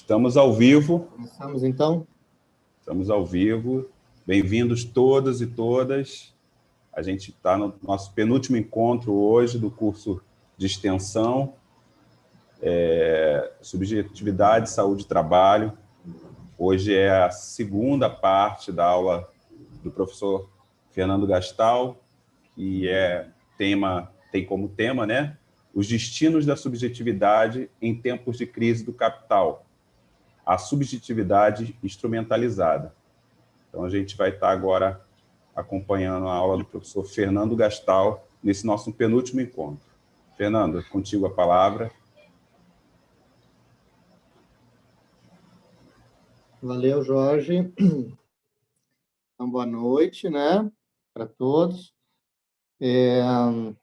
Estamos ao vivo. Começamos, então? Estamos ao vivo. Bem-vindos todas e todas. A gente está no nosso penúltimo encontro hoje do curso de extensão, Subjetividade, Saúde e Trabalho. Hoje é a segunda parte da aula do professor Fernando Gastal, que tem como tema, né, os destinos da subjetividade em tempos de crise do capital, a subjetividade instrumentalizada. Então, a gente vai estar agora acompanhando a aula do professor Fernando Gastal nesse nosso penúltimo encontro. Fernando, contigo a palavra. Valeu, Jorge. Então, boa noite, né, para todos. Então,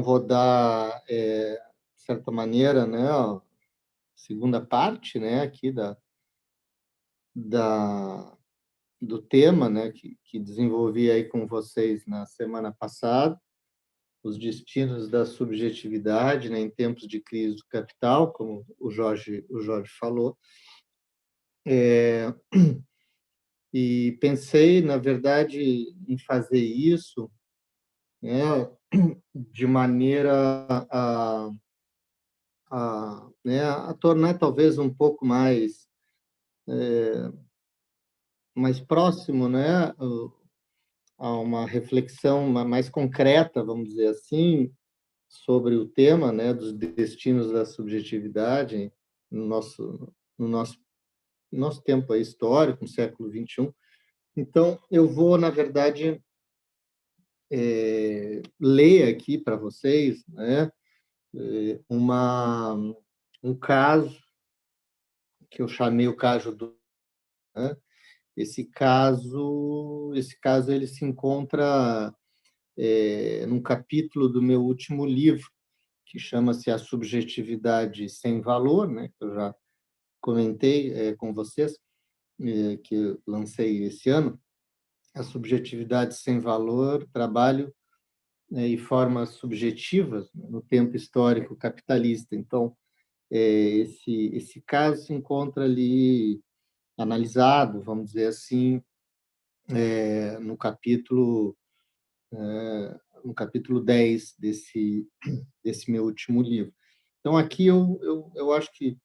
vou dar, de certa maneira, né, a segunda parte, né, aqui do tema, né, que desenvolvi aí com vocês na semana passada, os destinos da subjetividade, né, em tempos de crise do capital, como o Jorge falou. E pensei, na verdade, em fazer isso, né, de maneira a tornar talvez um pouco mais próximo, né, a uma reflexão mais concreta, vamos dizer assim, sobre o tema, né, dos destinos da subjetividade no nosso tempo aí histórico, no século XXI. Então, eu vou, na verdade, ler aqui para vocês, né, um caso que eu chamei o caso do, né? Esse caso ele se encontra num capítulo do meu último livro, que chama-se A Subjetividade Sem Valor, né? Que eu já comentei com vocês, que eu lancei esse ano. A Subjetividade Sem Valor, Trabalho e Formas Subjetivas no Tempo Histórico Capitalista. Então, esse caso se encontra ali analisado, vamos dizer assim, no capítulo 10 desse meu último livro. Então, aqui eu acho que,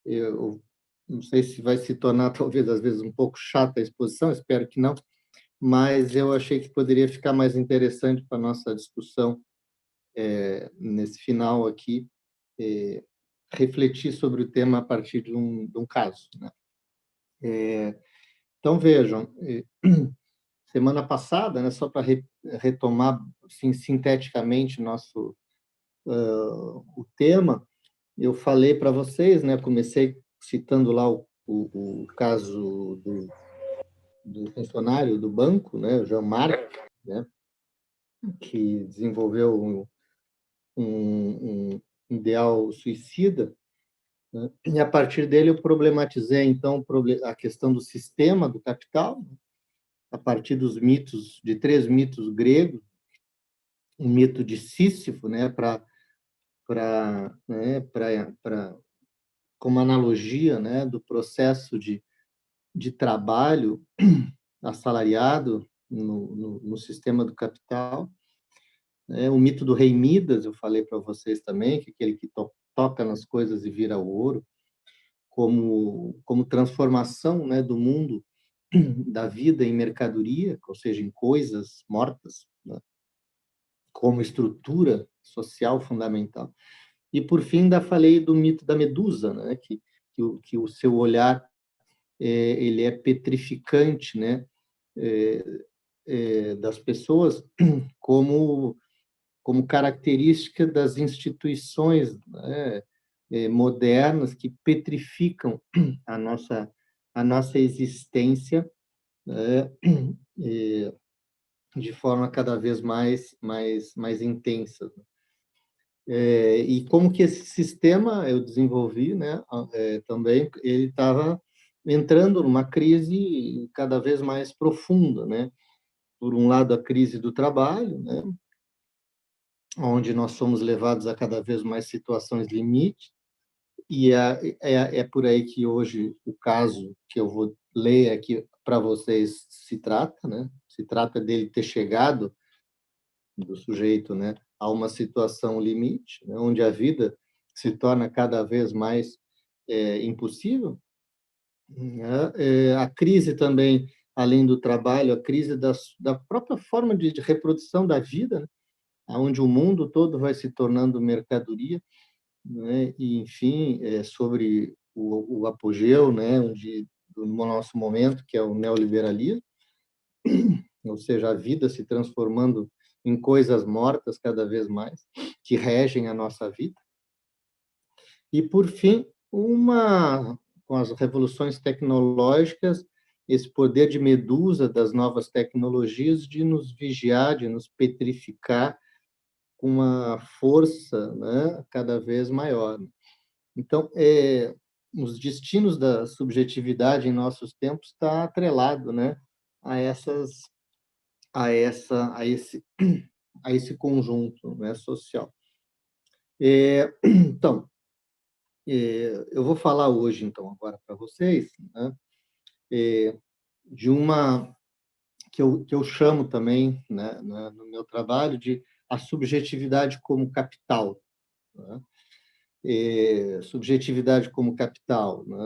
eu não sei se vai se tornar, talvez, às vezes, um pouco chata a exposição, espero que não, mas eu achei que poderia ficar mais interessante para a nossa discussão nesse final aqui, refletir sobre o tema a partir de um caso, né? Então, vejam, semana passada, né, só para retomar assim, sinteticamente o tema, eu falei para vocês, né, comecei citando lá o caso do funcionário do banco, né, o Jean-Marc, né, que desenvolveu um ideal suicida, né, e a partir dele eu problematizei, então, a questão do sistema do capital, a partir de 3 mitos gregos, um mito de Sísifo, né, como analogia, né, do processo de trabalho assalariado no sistema do capital. O mito do rei Midas, eu falei para vocês também, que é aquele que toca nas coisas e vira ouro, como transformação, né, do mundo, da vida em mercadoria, ou seja, em coisas mortas, né, como estrutura social fundamental. E, por fim, ainda falei do mito da Medusa, né, que o seu olhar ele é petrificante, né, das pessoas como característica das instituições, né, modernas que petrificam a nossa existência, né, de forma cada vez mais intensa. E como que esse sistema eu desenvolvi, né, também, ele estava entrando numa crise cada vez mais profunda, né? Por um lado, a crise do trabalho, né, onde nós somos levados a cada vez mais situações limite, é por aí que hoje o caso que eu vou ler aqui para vocês se trata, né? Se trata dele ter chegado, do sujeito, né, a uma situação limite, né, onde a vida se torna cada vez mais impossível, né? A crise também, além do trabalho, a crise da própria forma de reprodução da vida, né? Onde o mundo todo vai se tornando mercadoria, né? E, enfim, sobre o apogeu, né, do nosso momento, que é o neoliberalismo, ou seja, a vida se transformando em coisas mortas cada vez mais, que regem a nossa vida. E, por fim, com as revoluções tecnológicas, esse poder de medusa das novas tecnologias de nos vigiar, de nos petrificar com uma força, né, cada vez maior. Então, os destinos da subjetividade em nossos tempos está atrelado, né, a essas, a esse conjunto, né, social. Então, eu vou falar hoje, então, agora para vocês, né, de uma que eu chamo também, né, no meu trabalho, de a subjetividade como capital, né? Subjetividade como capital, né?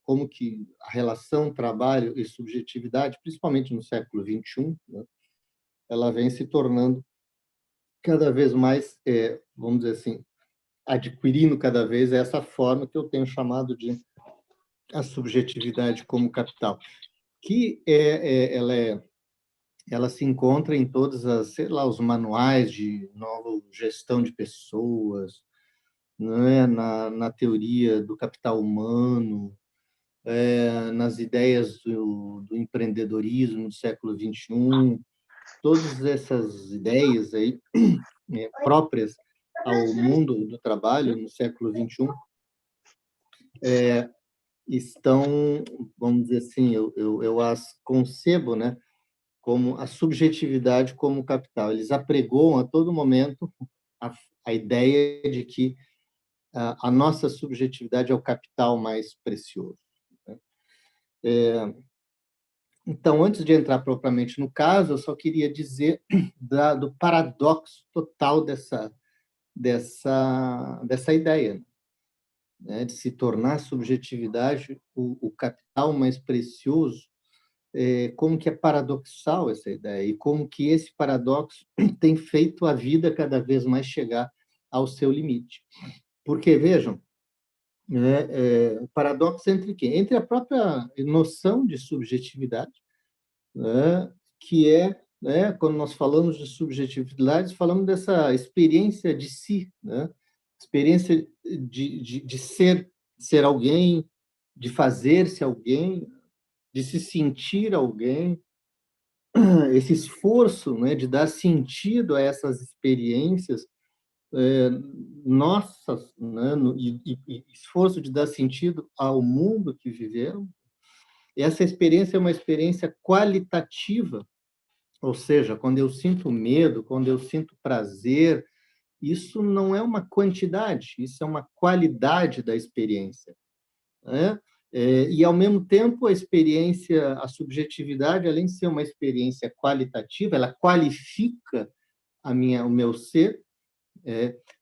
Como que a relação trabalho e subjetividade, principalmente no século XXI, né, ela vem se tornando cada vez mais, vamos dizer assim, adquirindo cada vez essa forma que eu tenho chamado de a subjetividade como capital, que ela se encontra em todas as, sei lá, os manuais de nova gestão de pessoas, né, na teoria do capital humano, nas ideias do empreendedorismo do século XXI, todas essas ideias aí, próprias ao mundo do trabalho no século XXI, estão, vamos dizer assim, eu as concebo, né, como a subjetividade como capital. Eles apregoam a todo momento a ideia de que a nossa subjetividade é o capital mais precioso, né? Então, antes de entrar propriamente no caso, eu só queria dizer do paradoxo total dessa ideia, né, de se tornar a subjetividade o capital mais precioso. Como que é paradoxal essa ideia e como que esse paradoxo tem feito a vida cada vez mais chegar ao seu limite. Porque, vejam, o paradoxo entre quem? Entre a própria noção de subjetividade, né, que né, quando nós falamos de subjetividade, falamos dessa experiência de si, né, experiência de ser alguém, de fazer-se alguém, de se sentir alguém, esse esforço, né, de dar sentido a essas experiências nossas, né, e esforço de dar sentido ao mundo que vivemos. Essa experiência é uma experiência qualitativa, ou seja, quando eu sinto medo, quando eu sinto prazer, isso não é uma quantidade, isso é uma qualidade da experiência, né? E, ao mesmo tempo, a experiência, a subjetividade, além de ser uma experiência qualitativa, ela qualifica o meu ser,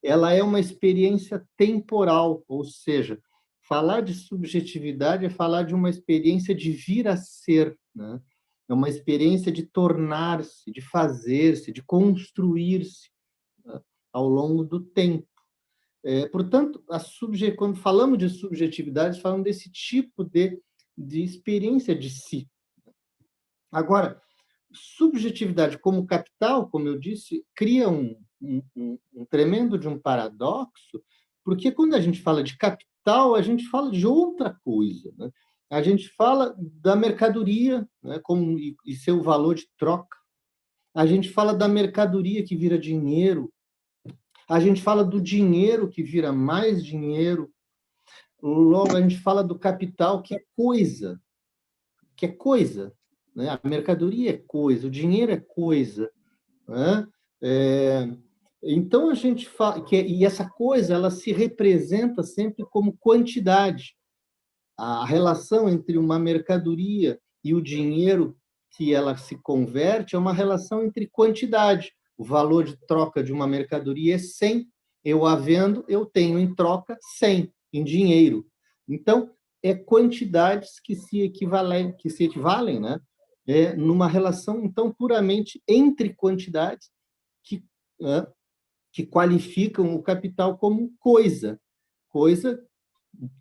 ela é uma experiência temporal, ou seja, falar de subjetividade é falar de uma experiência de vir a ser, né? É uma experiência de tornar-se, de fazer-se, de construir-se, né, ao longo do tempo. Portanto, quando falamos de subjetividade, falamos desse tipo de experiência de si. Agora, subjetividade como capital, como eu disse, cria um tremendo de um paradoxo, porque quando a gente fala de capital, a gente fala de outra coisa, né? A gente fala da mercadoria, né, e seu valor de troca. A gente fala da mercadoria que vira dinheiro. A gente fala do dinheiro que vira mais dinheiro. Logo, a gente fala do capital, que é coisa, né? A mercadoria é coisa, o dinheiro é coisa, né? Então, a gente fala e essa coisa ela se representa sempre como quantidade. A relação entre uma mercadoria e o dinheiro que ela se converte é uma relação entre quantidade. O valor de troca de uma mercadoria é 100, eu a vendo, eu tenho em troca 100 em dinheiro. Então, é quantidades que se equivalem, né? Numa relação, então, puramente entre quantidades que, que qualificam o capital como coisa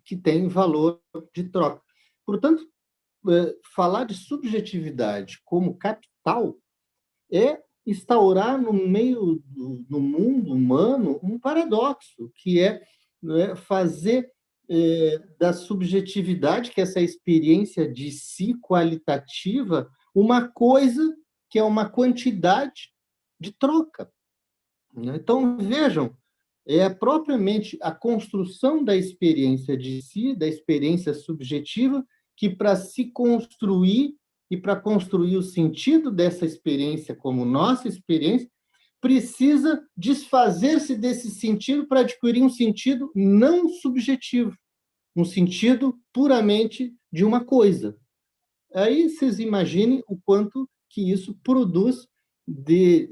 que tem valor de troca. Portanto, falar de subjetividade como capital é instaurar no meio no mundo humano um paradoxo, que é, né, fazer da subjetividade, que é essa experiência de si qualitativa, uma coisa que é uma quantidade de troca. Então, vejam, é propriamente a construção da experiência de si, da experiência subjetiva, que para se construir e para construir o sentido dessa experiência como nossa experiência, precisa desfazer-se desse sentido para adquirir um sentido não subjetivo, um sentido puramente de uma coisa. Aí vocês imaginem o quanto que isso produz de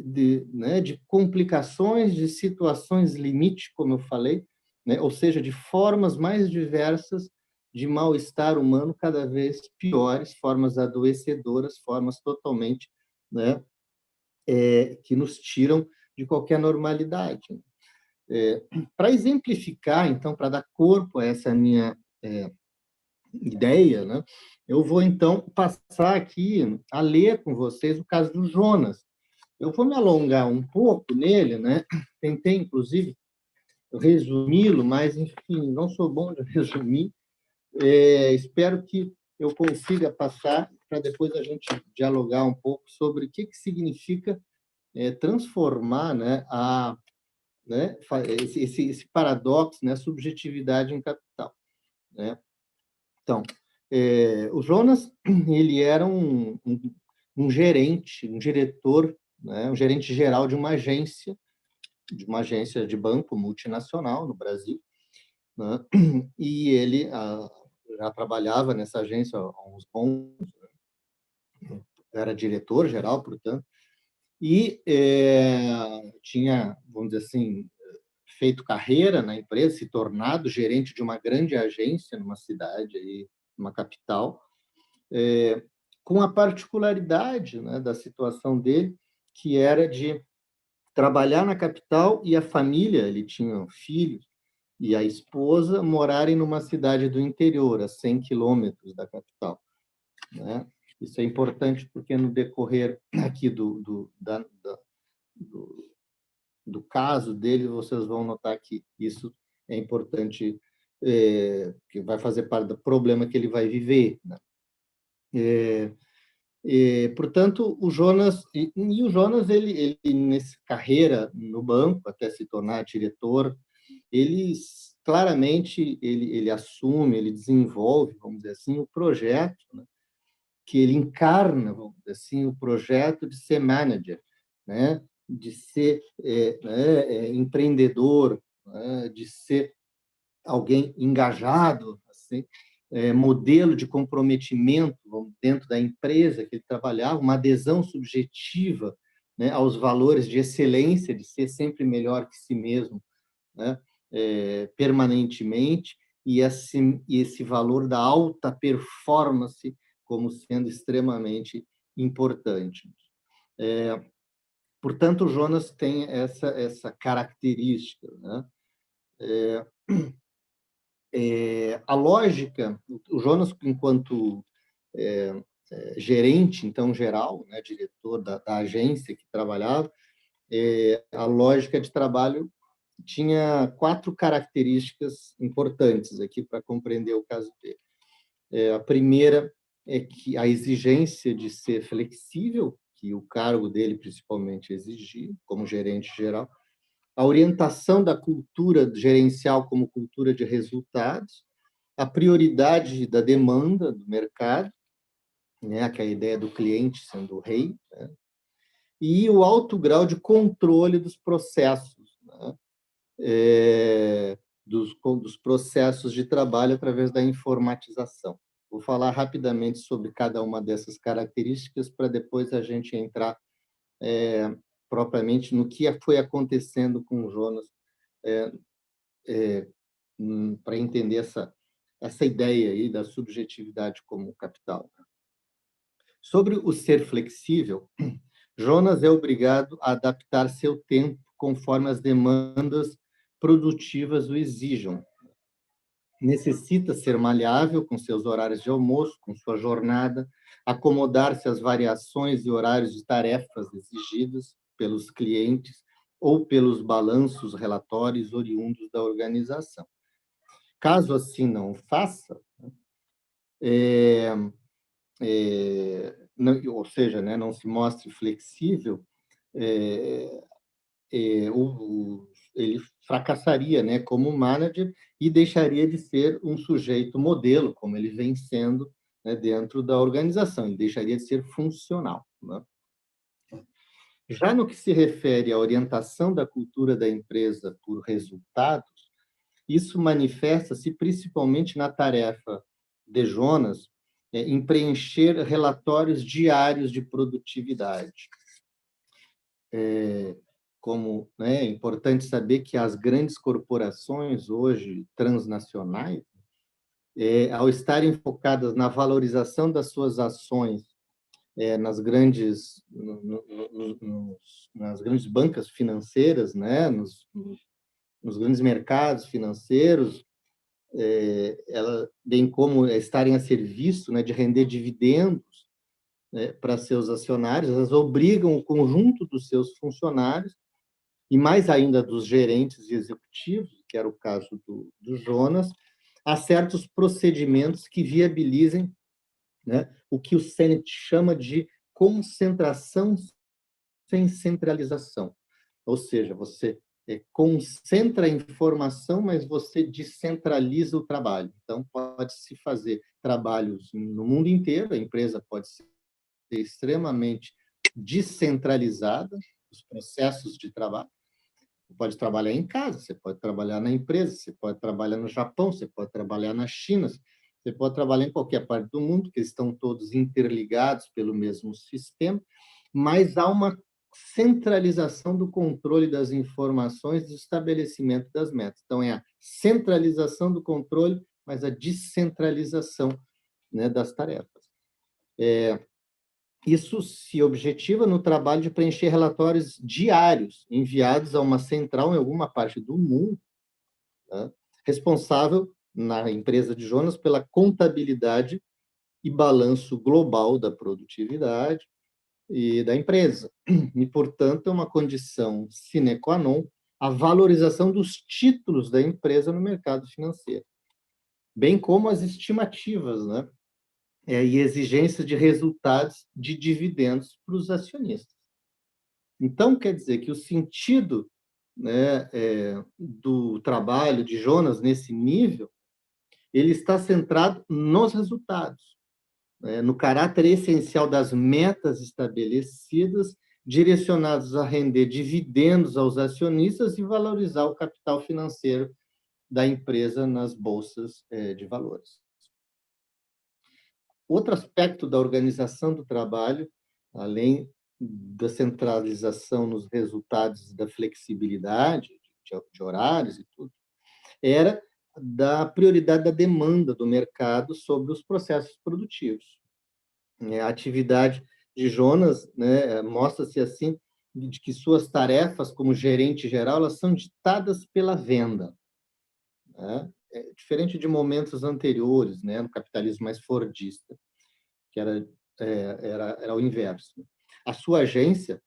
complicações, de situações limite, como eu falei, né? Ou seja, de formas mais diversas de mal-estar humano, cada vez piores, formas adoecedoras, formas totalmente, né, que nos tiram de qualquer normalidade. Para exemplificar, então, para dar corpo a essa minha ideia, né, eu vou, então, passar aqui a ler com vocês o caso do Jonas. Eu vou me alongar um pouco nele, né? Tentei, inclusive, resumi-lo, mas, enfim, não sou bom de resumir. Espero que eu consiga passar para depois a gente dialogar um pouco sobre o que significa transformar, né, esse paradoxo, né, subjetividade em capital, né? Então, o Jonas, ele era um gerente, um diretor, né, um gerente geral de uma agência de banco multinacional no Brasil, né? E ele já trabalhava nessa agência há uns bons, era diretor geral, portanto, e tinha, vamos dizer assim, feito carreira na empresa, se tornado gerente de uma grande agência numa cidade aí, uma capital, com a particularidade, né, da situação dele, que era de trabalhar na capital e a família, ele tinha filhos, e a esposa morarem numa cidade do interior, a 100 quilômetros da capital, né? Isso é importante porque no decorrer aqui do caso dele, vocês vão notar que isso é importante, que vai fazer parte do problema que ele vai viver, né? Portanto, o Jonas ele nessa carreira no banco até se tornar diretor, ele claramente ele assume, ele desenvolve, vamos dizer assim, o projeto, né, que ele encarna, vamos dizer assim, o projeto de ser manager, né, de ser empreendedor, né, de ser alguém engajado, assim, modelo de comprometimento dentro da empresa que ele trabalhava, uma adesão subjetiva, né, aos valores de excelência, de ser sempre melhor que si mesmo, né, permanentemente, e esse valor da alta performance como sendo extremamente importante. Portanto, o Jonas tem essa característica, né? A lógica, o Jonas, enquanto gerente, então, geral, né, diretor da agência que trabalhava, a lógica de trabalho tinha 4 características importantes aqui para compreender o caso dele. A primeira é que a exigência de ser flexível, que o cargo dele principalmente exigia, como gerente geral, a orientação da cultura gerencial como cultura de resultados, a prioridade da demanda do mercado, né, que é a ideia do cliente sendo o rei, né, e o alto grau de controle dos processos, dos processos de trabalho através da informatização. Vou falar rapidamente sobre cada uma dessas características para depois a gente entrar propriamente no que foi acontecendo com o Jonas, para entender essa ideia aí da subjetividade como capital. Sobre o ser flexível, Jonas é obrigado a adaptar seu tempo conforme as demandas produtivas o exijam. Necessita ser maleável com seus horários de almoço, com sua jornada, acomodar-se às variações e horários de tarefas exigidas pelos clientes ou pelos balanços relatórios oriundos da organização. Caso assim não faça, ou seja, né, não se mostre flexível, ele fracassaria, né, como manager e deixaria de ser um sujeito modelo, como ele vem sendo, né, dentro da organização. Ele deixaria de ser funcional, né? Já no que se refere à orientação da cultura da empresa por resultados, isso manifesta-se principalmente na tarefa de Jonas em preencher relatórios diários de produtividade. Como, né, é importante saber que as grandes corporações hoje transnacionais, ao estarem focadas na valorização das suas ações nas grandes bancas financeiras, né, nos grandes mercados financeiros, bem como estarem a serviço, né, de render dividendos, né, para seus acionários, elas obrigam o conjunto dos seus funcionários e mais ainda dos gerentes e executivos, que era o caso do Jonas, a certos procedimentos que viabilizem, né, o que o Sennett chama de concentração sem centralização. Ou seja, você concentra a informação, mas você descentraliza o trabalho. Então, pode-se fazer trabalhos no mundo inteiro, a empresa pode ser extremamente descentralizada, os processos de trabalho. Você pode trabalhar em casa, você pode trabalhar na empresa, você pode trabalhar no Japão, você pode trabalhar na China, você pode trabalhar em qualquer parte do mundo, que estão todos interligados pelo mesmo sistema, mas há uma centralização do controle das informações e do estabelecimento das metas. Então, é a centralização do controle, mas a descentralização, né, das tarefas. Isso se objetiva no trabalho de preencher relatórios diários enviados a uma central em alguma parte do mundo, né, responsável na empresa de Jonas pela contabilidade e balanço global da produtividade e da empresa. E, portanto, é uma condição sine qua non a valorização dos títulos da empresa no mercado financeiro, bem como as estimativas, né, e exigências de resultados de dividendos para os acionistas. Então, quer dizer que o sentido, né, do trabalho de Jonas nesse nível, ele está centrado nos resultados, né, no caráter essencial das metas estabelecidas, direcionados a render dividendos aos acionistas e valorizar o capital financeiro da empresa nas bolsas de valores. Outro aspecto da organização do trabalho, além da centralização nos resultados da flexibilidade de horários e tudo, era da prioridade da demanda do mercado sobre os processos produtivos. A atividade de Jonas, né, mostra-se assim, de que suas tarefas como gerente geral elas são ditadas pela venda, né? Diferente de momentos anteriores, né, no capitalismo mais fordista, que era o inverso. A sua agência,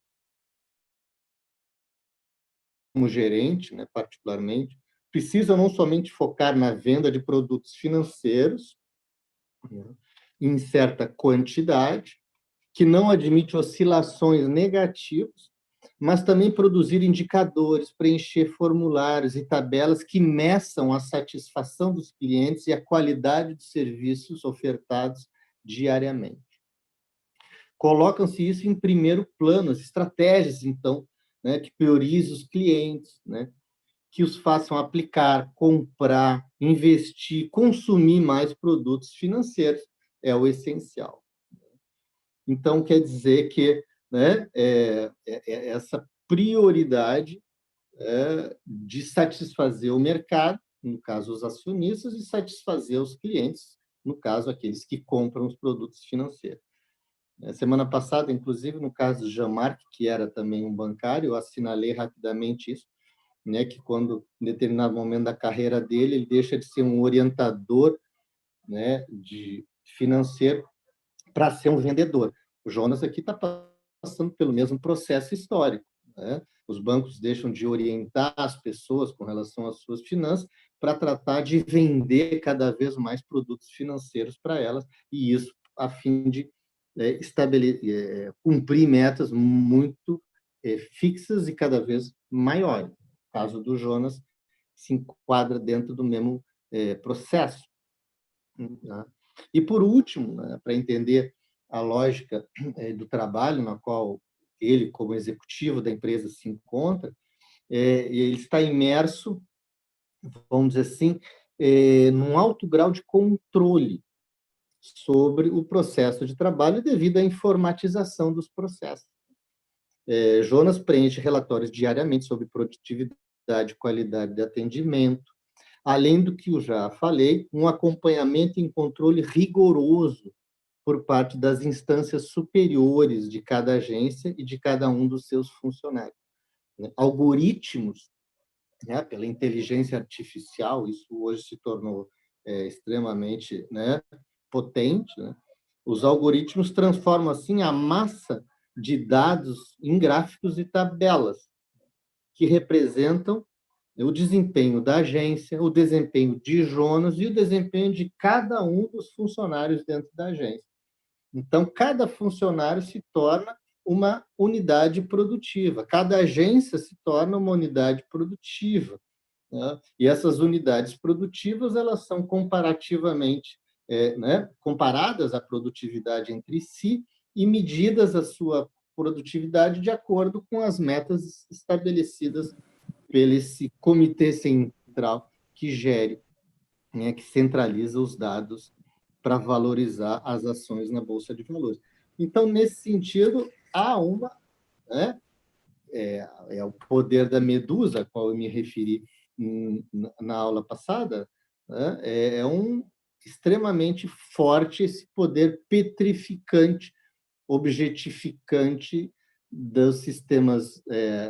como gerente, né, particularmente, precisa não somente focar na venda de produtos financeiros, né, em certa quantidade, que não admite oscilações negativas, mas também produzir indicadores, preencher formulários e tabelas que meçam a satisfação dos clientes e a qualidade dos serviços ofertados diariamente. Colocam-se isso em primeiro plano, as estratégias, então, né, que priorizam os clientes, né, que os façam aplicar, comprar, investir, consumir mais produtos financeiros, é o essencial. Então, quer dizer que, né, essa prioridade de satisfazer o mercado, no caso, os acionistas, e satisfazer os clientes, no caso, aqueles que compram os produtos financeiros. Semana passada, inclusive, no caso de Jean-Marc, que era também um bancário, eu assinalei rapidamente isso, né, que quando, em determinado momento da carreira dele, ele deixa de ser um orientador, né, de financeiro para ser um vendedor. O Jonas aqui está passando pelo mesmo processo histórico, né? Os bancos deixam de orientar as pessoas com relação às suas finanças para tratar de vender cada vez mais produtos financeiros para elas, e isso a fim de cumprir metas muito fixas e cada vez maiores. O caso do Jonas se enquadra dentro do mesmo processo. Né? E, por último, né, para entender a lógica do trabalho na qual ele, como executivo da empresa, se encontra, ele está imerso, vamos dizer assim, num alto grau de controle sobre o processo de trabalho devido à informatização dos processos. Jonas preenche relatórios diariamente sobre produtividade, qualidade de atendimento, além do que eu já falei, um acompanhamento e controle rigoroso por parte das instâncias superiores de cada agência e de cada um dos seus funcionários. Algoritmos, né, pela inteligência artificial, isso hoje se tornou extremamente, né, potente, né? Os algoritmos transformam, assim, a massa de dados em gráficos e tabelas, que representam o desempenho da agência, o desempenho de Jonas e o desempenho de cada um dos funcionários dentro da agência. Então, cada funcionário se torna uma unidade produtiva, cada agência se torna uma unidade produtiva, né? E essas unidades produtivas, elas são comparativamente, né, comparadas à produtividade entre si e medidas a sua produtividade de acordo com as metas estabelecidas pelo esse comitê central que gere, né, que centraliza os dados para valorizar as ações na Bolsa de Valores. Então, nesse sentido, há uma, né, o poder da medusa, a qual eu me referi na aula passada, né, extremamente forte esse poder petrificante, objetificante dos sistemas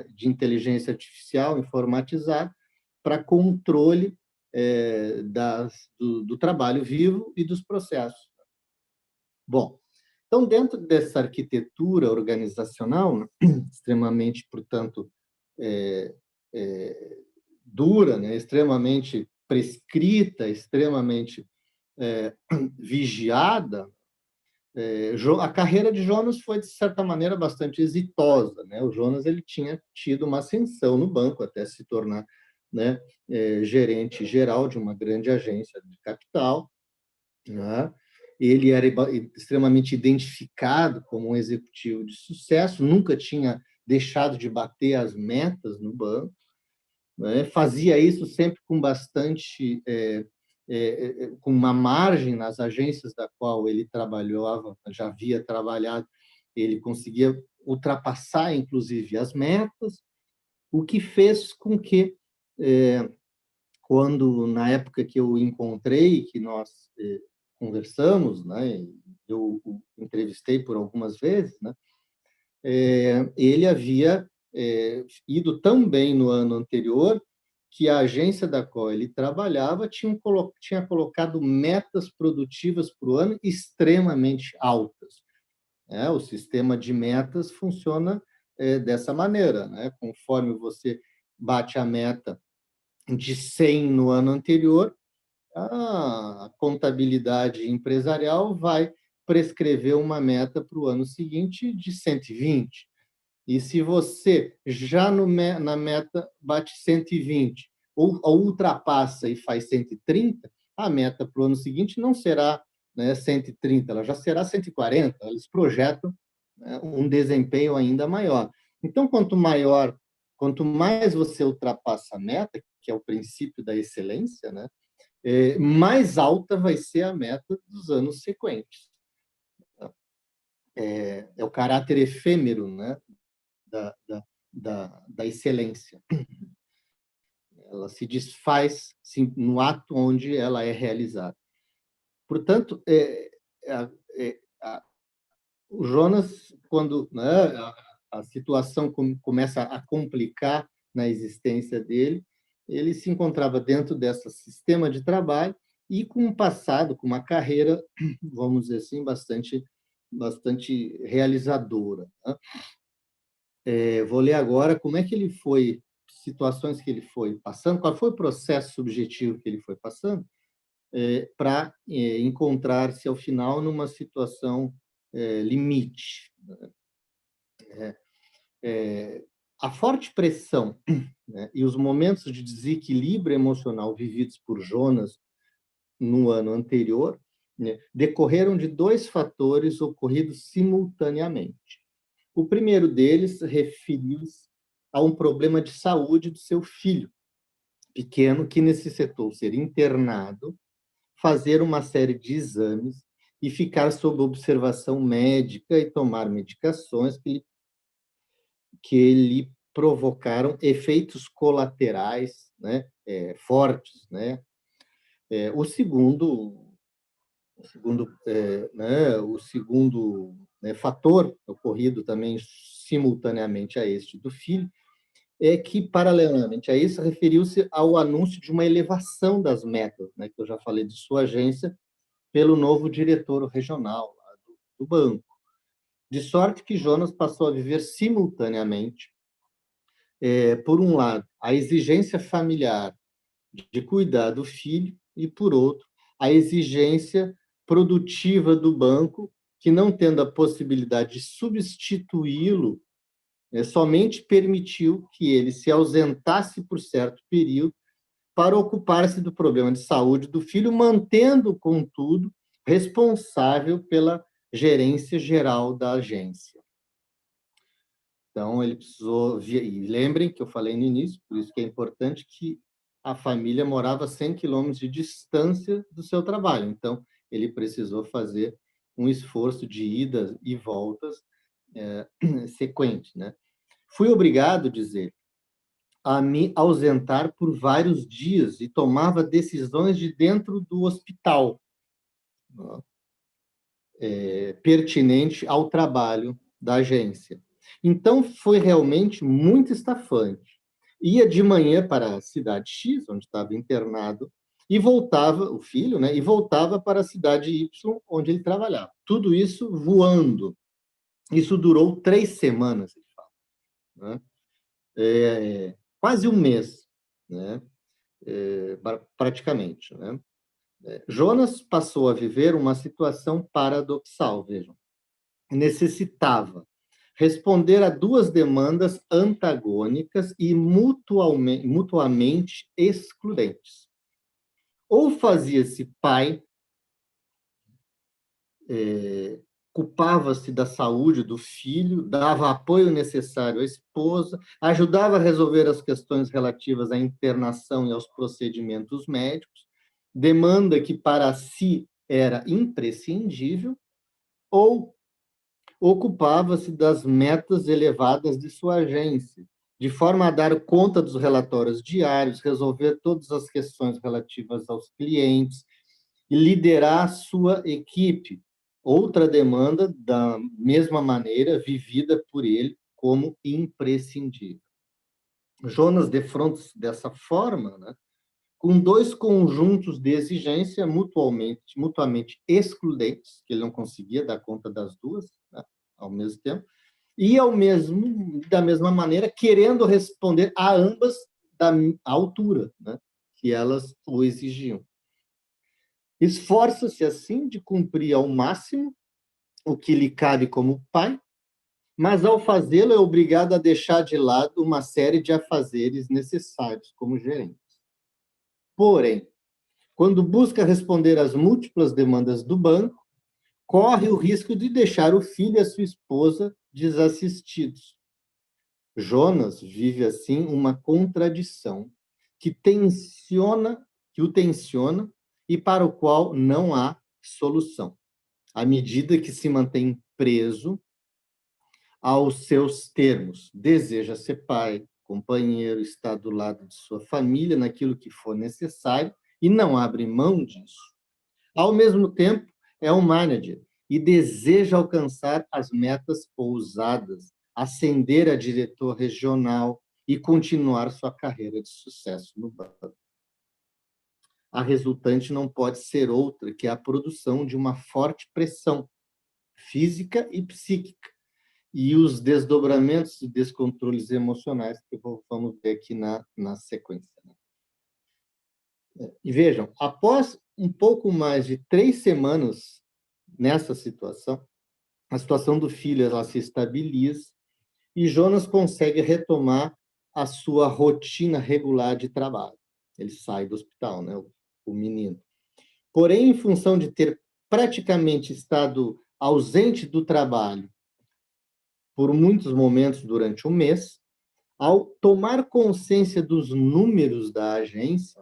de inteligência artificial informatizado para controle do trabalho vivo e dos processos. Bom, então, dentro dessa arquitetura organizacional, extremamente, portanto, dura, né, extremamente prescrita, extremamente vigiada, a carreira de Jonas foi, de certa maneira, bastante exitosa, né? O Jonas ele tinha tido uma ascensão no banco até se tornar, né, gerente geral de uma grande agência de capital, né? Ele era extremamente identificado como um executivo de sucesso, nunca tinha deixado de bater as metas no banco, né? Fazia isso sempre com bastante com uma margem nas agências da qual ele trabalhava, já havia trabalhado, ele conseguia ultrapassar, inclusive, as metas, o que fez com que, quando, na época que eu encontrei, que nós conversamos, né, eu o entrevistei por algumas vezes, né, ele havia ido tão bem no ano anterior que a agência da qual ele trabalhava tinha colocado metas produtivas para o ano extremamente altas. O sistema de metas funciona dessa maneira, né? Conforme você bate a meta de 100 no ano anterior, a contabilidade empresarial vai prescrever uma meta para o ano seguinte de 120. E se você já na meta bate 120 ou ultrapassa e faz 130, a meta para o ano seguinte não será, né, 130, ela já será 140. Eles projetam, né, um desempenho ainda maior. Então, quanto mais você ultrapassa a meta, que é o princípio da excelência, né, mais alta vai ser a meta dos anos sequentes. É o caráter efêmero, né, da excelência. Ela se desfaz sim, no ato onde ela é realizada. Portanto, o Jonas, quando, né, a situação começa a complicar na existência dele, ele se encontrava dentro desse sistema de trabalho e com um passado, com uma carreira, vamos dizer assim, bastante realizadora, né? Vou ler agora como é que ele foi, situações que ele foi passando, qual foi o processo subjetivo que ele foi passando, para encontrar-se, ao final, numa situação limite. A forte pressão, né, e os momentos de desequilíbrio emocional vividos por Jonas no ano anterior, né, decorreram de dois fatores ocorridos simultaneamente. O primeiro deles referiu-se a um problema de saúde do seu filho pequeno, que necessitou ser internado, fazer uma série de exames e ficar sob observação médica e tomar medicações que lhe provocaram efeitos colaterais, né, fortes, né? O segundo, né, fator ocorrido também simultaneamente a este do filho é que, paralelamente a isso, referiu-se ao anúncio de uma elevação das metas, né, que eu já falei de sua agência, pelo novo diretor regional lá do banco. De sorte que Jonas passou a viver simultaneamente, por um lado, a exigência familiar de cuidar do filho e, por outro, a exigência produtiva do banco, que, não tendo a possibilidade de substituí-lo, somente permitiu que ele se ausentasse por certo período para ocupar-se do problema de saúde do filho, mantendo, contudo, responsável pela gerência geral da agência. Então, ele precisou... E lembrem que eu falei no início, por isso que é importante, que a família morava a 100 quilômetros de distância do seu trabalho. Então, ele precisou fazer um esforço de idas e voltas sequente, né? Fui obrigado, diz ele, a me ausentar por vários dias e tomava decisões de dentro do hospital, pertinente ao trabalho da agência. Então, foi realmente muito estafante. Ia de manhã para a cidade X, onde estava internado, e voltava, o filho, né, e voltava para a cidade Y, onde ele trabalhava. Tudo isso voando. Isso durou 3 semanas, ele fala, né? Quase um mês, né? Praticamente, né? Jonas passou a viver uma situação paradoxal, vejam. Necessitava responder a duas demandas antagônicas e mutuamente excludentes. Ou fazia-se pai, culpava-se da saúde do filho, dava apoio necessário à esposa, ajudava a resolver as questões relativas à internação e aos procedimentos médicos, demanda que para si era imprescindível, ou ocupava-se das metas elevadas de sua agência, de forma a dar conta dos relatórios diários, resolver todas as questões relativas aos clientes e liderar sua equipe. Outra demanda, da mesma maneira, vivida por ele como imprescindível. Jonas defronta-se dessa forma, né, com dois conjuntos de exigência mutuamente excludentes, que ele não conseguia dar conta das duas, né, ao mesmo tempo, e da mesma maneira querendo responder a ambas da altura, né, que elas o exigiam. Esforça-se assim de cumprir ao máximo o que lhe cabe como pai, mas ao fazê-lo é obrigado a deixar de lado uma série de afazeres necessários como gerente. Porém, quando busca responder às múltiplas demandas do banco, corre o risco de deixar o filho e a sua esposa desassistidos. Jonas vive, assim, uma contradição que o tensiona e para o qual não há solução, à medida que se mantém preso aos seus termos. Deseja ser pai, companheiro, estar do lado de sua família naquilo que for necessário e não abre mão disso. Ao mesmo tempo, é um manager e deseja alcançar as metas ousadas, ascender a diretor regional e continuar sua carreira de sucesso no banco. A resultante não pode ser outra que a produção de uma forte pressão física e psíquica e os desdobramentos e descontroles emocionais que vamos ver aqui na sequência. E vejam, após um pouco mais de 3 semanas nessa situação, a situação do filho ela se estabiliza e Jonas consegue retomar a sua rotina regular de trabalho. Ele sai do hospital, né, o menino. Porém, em função de ter praticamente estado ausente do trabalho por muitos momentos durante um mês, ao tomar consciência dos números da agência,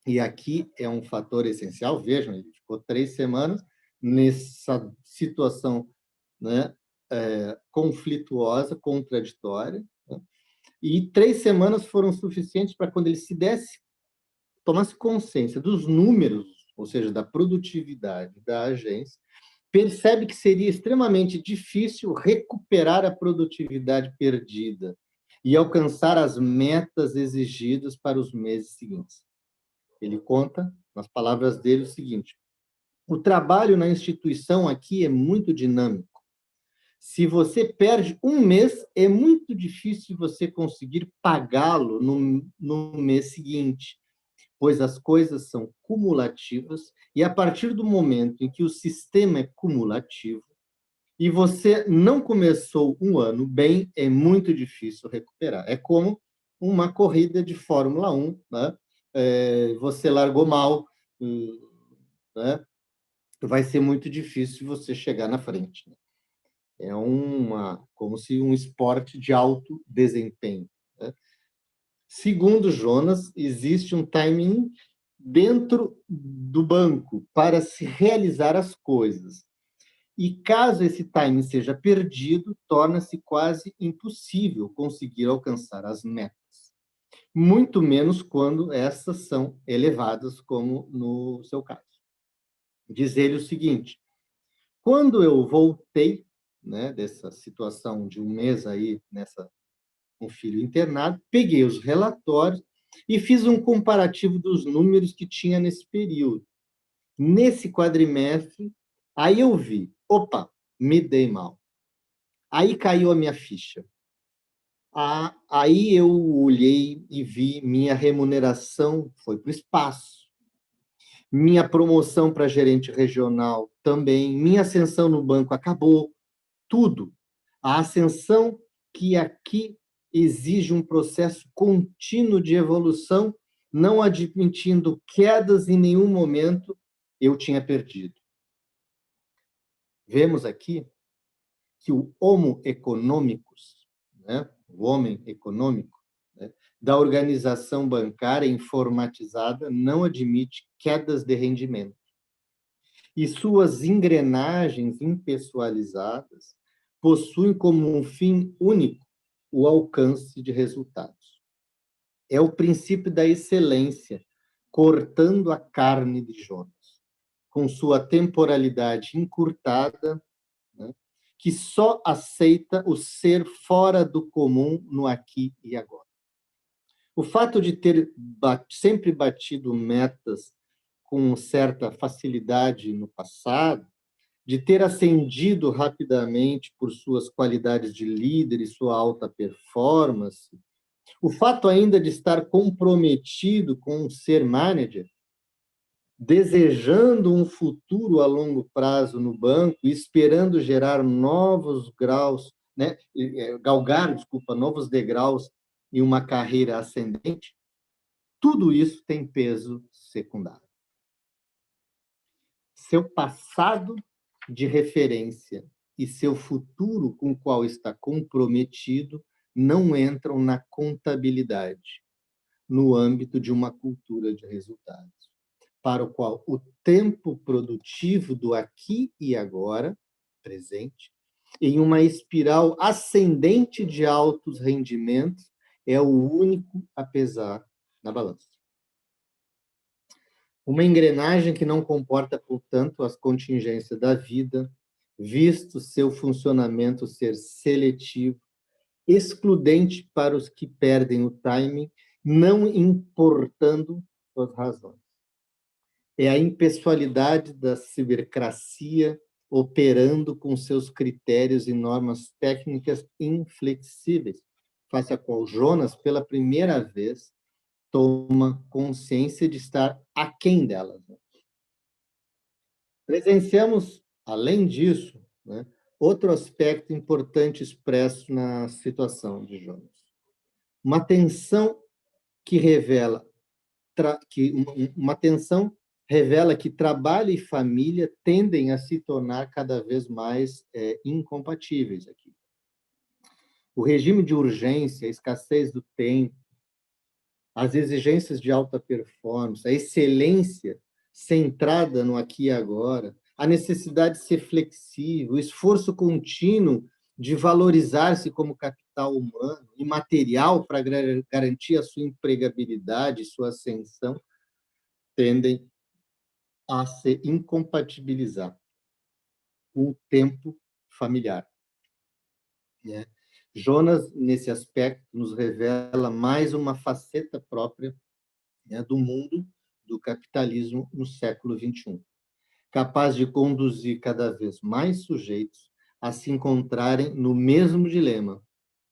e aqui é um fator essencial, vejam, ele ficou 3 semanas nessa situação, né, conflituosa, contraditória, né? E 3 semanas foram suficientes para quando ele tomasse consciência dos números, ou seja, da produtividade da agência, percebe que seria extremamente difícil recuperar a produtividade perdida e alcançar as metas exigidas para os meses seguintes. Ele conta, nas palavras dele, o seguinte: o trabalho na instituição aqui é muito dinâmico. Se você perde um mês, é muito difícil você conseguir pagá-lo no mês seguinte, pois as coisas são cumulativas e a partir do momento em que o sistema é cumulativo e você não começou um ano bem, é muito difícil recuperar. É como uma corrida de Fórmula 1, né? Você largou mal, né? Vai ser muito difícil você chegar na frente, né? É como se um esporte de alto desempenho, né? Segundo Jonas, existe um timing dentro do banco para se realizar as coisas. E caso esse timing seja perdido, torna-se quase impossível conseguir alcançar as metas. Muito menos quando essas são elevadas, como no seu caso. Diz ele o seguinte: quando eu voltei, né, dessa situação de um mês aí, com um filho internado, peguei os relatórios e fiz um comparativo dos números que tinha nesse período. Nesse quadrimestre, aí eu vi, opa, me dei mal. Aí caiu a minha ficha. Aí eu olhei e vi minha remuneração foi para o espaço. Minha promoção para gerente regional também. Minha ascensão no banco acabou. Tudo. A ascensão que aqui exige um processo contínuo de evolução, não admitindo quedas em nenhum momento, eu tinha perdido. Vemos aqui que o homo economicus, né, o homem econômico, né, da organização bancária informatizada não admite quedas de rendimento. E suas engrenagens impessoalizadas possuem como um fim único o alcance de resultados. É o princípio da excelência, cortando a carne de Jonas, com sua temporalidade encurtada, né, que só aceita o ser fora do comum no aqui e agora. O fato de ter sempre batido metas com certa facilidade no passado, de ter ascendido rapidamente por suas qualidades de líder e sua alta performance, o fato ainda de estar comprometido com ser manager, desejando um futuro a longo prazo no banco, esperando gerar novos graus, né, galgar, novos degraus em uma carreira ascendente, tudo isso tem peso secundário. Seu passado de referência e seu futuro com o qual está comprometido não entram na contabilidade. no âmbito de uma cultura de resultados, para o qual o tempo produtivo do aqui e agora, presente, em uma espiral ascendente de altos rendimentos, é o único a pesar na balança. Uma engrenagem que não comporta, portanto, as contingências da vida, visto seu funcionamento ser seletivo, excludente para os que perdem o timing, não importando suas razões. É a impessoalidade da cibercracia operando com seus critérios e normas técnicas inflexíveis, face a qual Jonas, pela primeira vez, toma consciência de estar aquém delas. Presenciamos, além disso, né, outro aspecto importante expresso na situação de Jonas. Uma tensão que revela que trabalho e família tendem a se tornar cada vez mais incompatíveis aqui. O regime de urgência, a escassez do tempo, as exigências de alta performance, a excelência centrada no aqui e agora, a necessidade de ser flexível, o esforço contínuo de valorizar-se como capital humano e material para garantir a sua empregabilidade, sua ascensão, tendem a se incompatibilizar com o tempo familiar. Jonas, nesse aspecto, nos revela mais uma faceta própria do mundo do capitalismo no século XXI, capaz de conduzir cada vez mais sujeitos a se encontrarem no mesmo dilema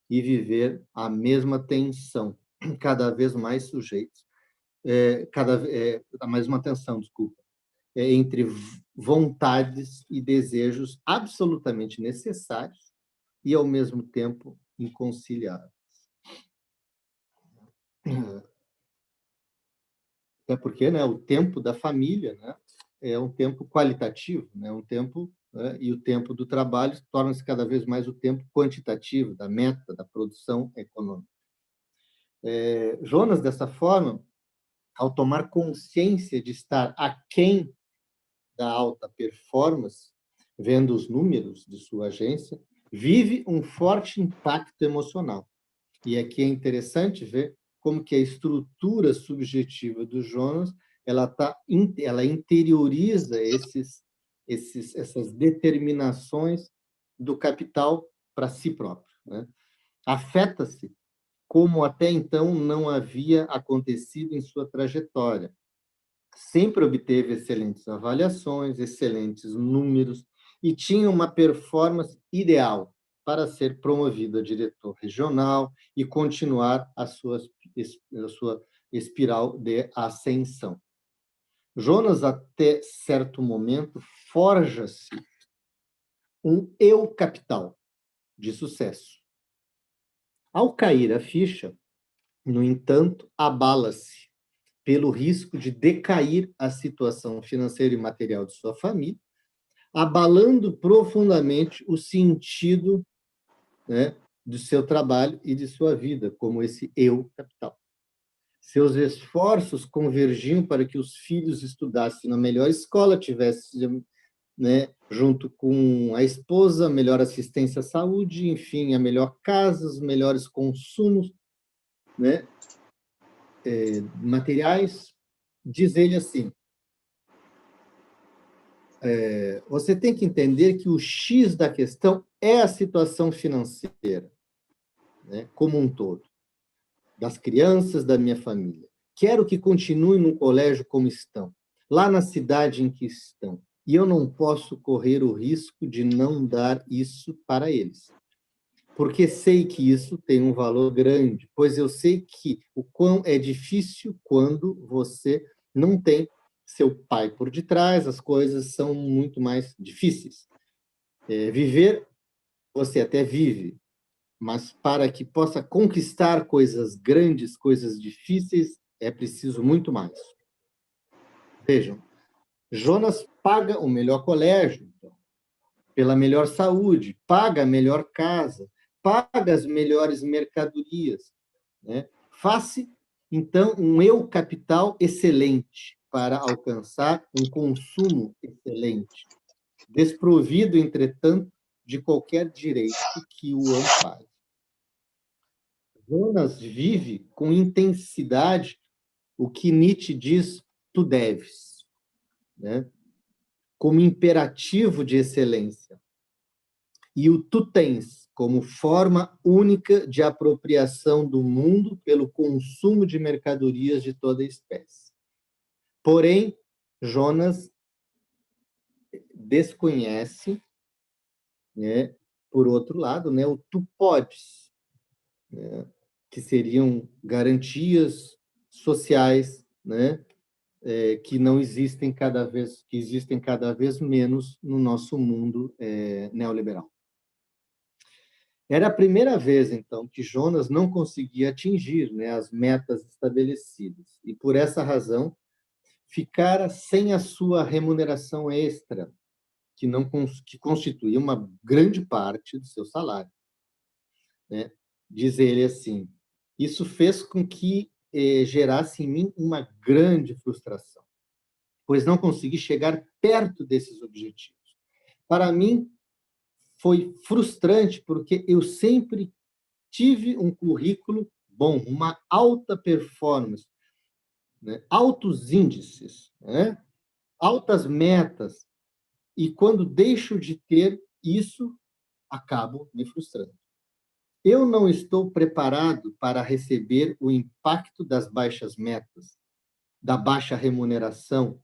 e viver a mesma tensão, cada vez mais sujeitos, a mesma tensão, desculpa, entre vontades e desejos absolutamente necessários e, ao mesmo tempo, inconciliáveis. Até porque, né, o tempo da família, né, é um tempo qualitativo, né, um tempo, né, e o tempo do trabalho torna-se cada vez mais o tempo quantitativo, da meta, da produção econômica. Jonas, dessa forma, ao tomar consciência de estar aquém da alta performance, vendo os números de sua agência, vive um forte impacto emocional. E aqui é interessante ver como que a estrutura subjetiva do Jonas ela interioriza essas determinações do capital para si próprio, né? Afeta-se como até então não havia acontecido em sua trajetória. Sempre obteve excelentes avaliações, excelentes números e tinha uma performance ideal para ser promovido a diretor regional e continuar a sua espiral de ascensão. Jonas, até certo momento, forja-se um eu capital de sucesso. Ao cair a ficha, no entanto, abala-se pelo risco de decair a situação financeira e material de sua família, abalando profundamente o sentido, né, do seu trabalho e de sua vida, como esse eu capital. Seus esforços convergiam para que os filhos estudassem na melhor escola, tivessem, né, junto com a esposa, melhor assistência à saúde, enfim, a melhor casa, os melhores consumos, né, materiais. Diz ele assim: você tem que entender que o X da questão é a situação financeira, né, como um todo, das crianças da minha família. Quero que continuem no colégio como estão, lá na cidade em que estão, e eu não posso correr o risco de não dar isso para eles, porque sei que isso tem um valor grande, pois eu sei que o quão é difícil quando você não tem seu pai por detrás, as coisas são muito mais difíceis. Viver, você até vive, mas para que possa conquistar coisas grandes, coisas difíceis, é preciso muito mais. Vejam, Jonas paga o melhor colégio, então, pela melhor saúde, paga a melhor casa, paga as melhores mercadorias, né, face Então, um eu capital excelente para alcançar um consumo excelente, desprovido, entretanto, de qualquer direito que o ampare. Jonas vive com intensidade o que Nietzsche diz tu deves, né? Como imperativo de excelência. E o tu tens como forma única de apropriação do mundo pelo consumo de mercadorias de toda espécie. Porém, Jonas desconhece, né, por outro lado, né, o tu podes, né, que seriam garantias sociais, né, que não existem que existem cada vez menos no nosso mundo neoliberal. Era a primeira vez, então, que Jonas não conseguia atingir, né, as metas estabelecidas, e por essa razão ficara sem a sua remuneração extra, que constituía uma grande parte do seu salário, né? Diz ele assim: isso fez com que gerasse em mim uma grande frustração, pois não consegui chegar perto desses objetivos. Para mim, foi frustrante, porque eu sempre tive um currículo bom, uma alta performance, né? Altos índices, né? Altas metas, e quando deixo de ter isso, acabo me frustrando. Eu não estou preparado para receber o impacto das baixas metas, da baixa remuneração,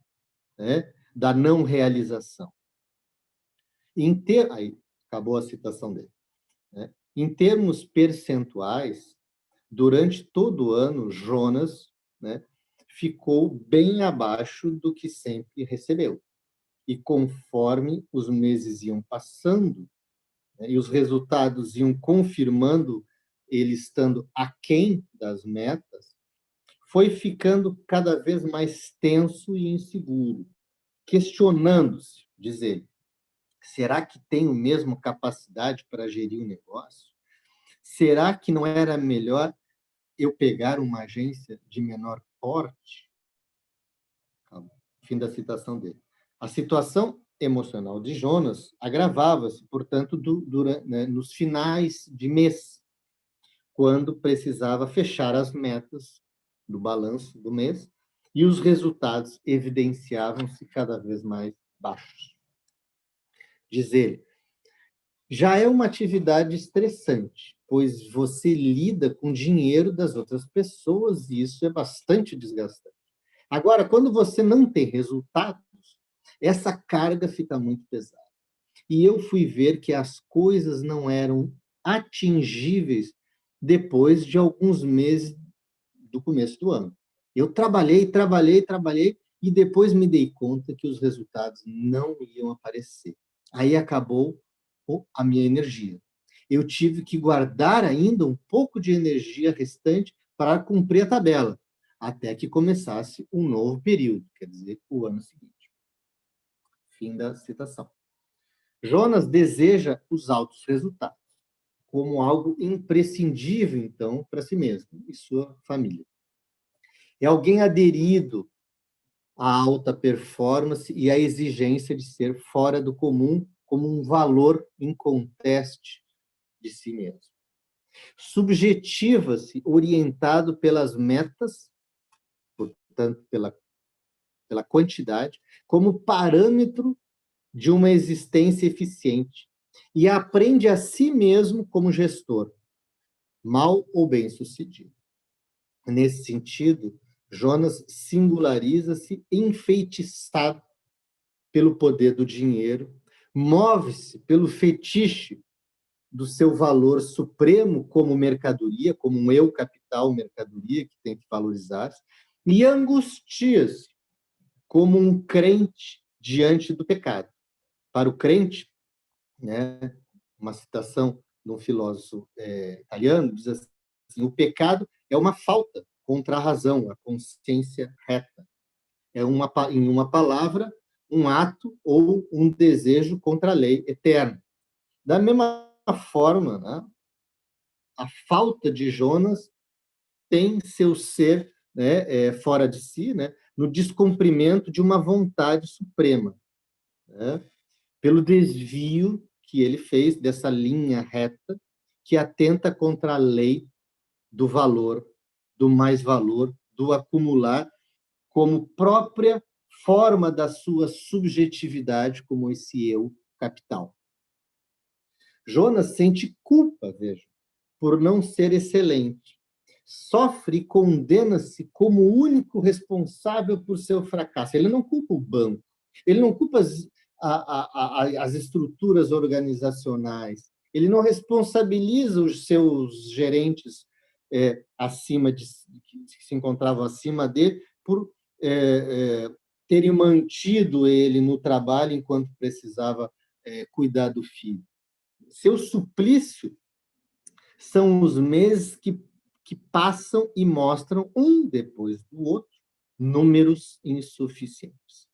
né? Da não realização. Aí, acabou a citação dele. Né? Em termos percentuais, durante todo o ano, Jonas, né, ficou bem abaixo do que sempre recebeu. E conforme os meses iam passando, né, e os resultados iam confirmando ele estando aquém das metas, foi ficando cada vez mais tenso e inseguro, questionando-se, diz ele, será que tenho mesmo capacidade para gerir o negócio? Será que não era melhor eu pegar uma agência de menor porte? Fim da citação dele. A situação emocional de Jonas agravava-se, portanto, né, nos finais de mês, quando precisava fechar as metas do balanço do mês e os resultados evidenciavam-se cada vez mais baixos. Diz ele, já é uma atividade estressante, pois você lida com dinheiro das outras pessoas e isso é bastante desgastante. Agora, quando você não tem resultados, essa carga fica muito pesada. E eu fui ver que as coisas não eram atingíveis depois de alguns meses do começo do ano. Eu trabalhei, e depois me dei conta que os resultados não iam aparecer. Aí acabou a minha energia. Eu tive que guardar ainda um pouco de energia restante para cumprir a tabela, até que começasse um novo período, quer dizer, o ano seguinte. Fim da citação. Jonas deseja os altos resultados como algo imprescindível, então, para si mesmo e sua família. É alguém aderido à alta performance e à exigência de ser fora do comum como um valor inconteste de si mesmo. Subjetiva-se orientado pelas metas, portanto, pela quantidade, como parâmetro de uma existência eficiente e aprende a si mesmo como gestor, mal ou bem-sucedido. Nesse sentido, Jonas singulariza-se enfeitiçado pelo poder do dinheiro, move-se pelo fetiche do seu valor supremo como mercadoria, como um eu capital mercadoria que tem que valorizar-se, e angustia-se como um crente diante do pecado. Para o crente, né, uma citação de um filósofo italiano, diz assim, o pecado é uma falta contra a razão, a consciência reta. É, em uma palavra, um ato ou um desejo contra a lei eterna. Da mesma forma, né, a falta de Jonas tem seu ser né, fora de si, né, no descumprimento de uma vontade suprema, né, pelo desvio que ele fez dessa linha reta que atenta contra a lei do valor, do mais-valor, do acumular, como própria forma da sua subjetividade, como esse eu capital. Jonas sente culpa, veja, por não ser excelente. Sofre e condena-se como o único responsável por seu fracasso. Ele não culpa o banco, ele não culpa as estruturas organizacionais, ele não responsabiliza os seus gerentes acima que se encontravam acima dele por terem mantido ele no trabalho enquanto precisava cuidar do filho. Seu suplício são os meses que passam e mostram, um depois do outro, números insuficientes.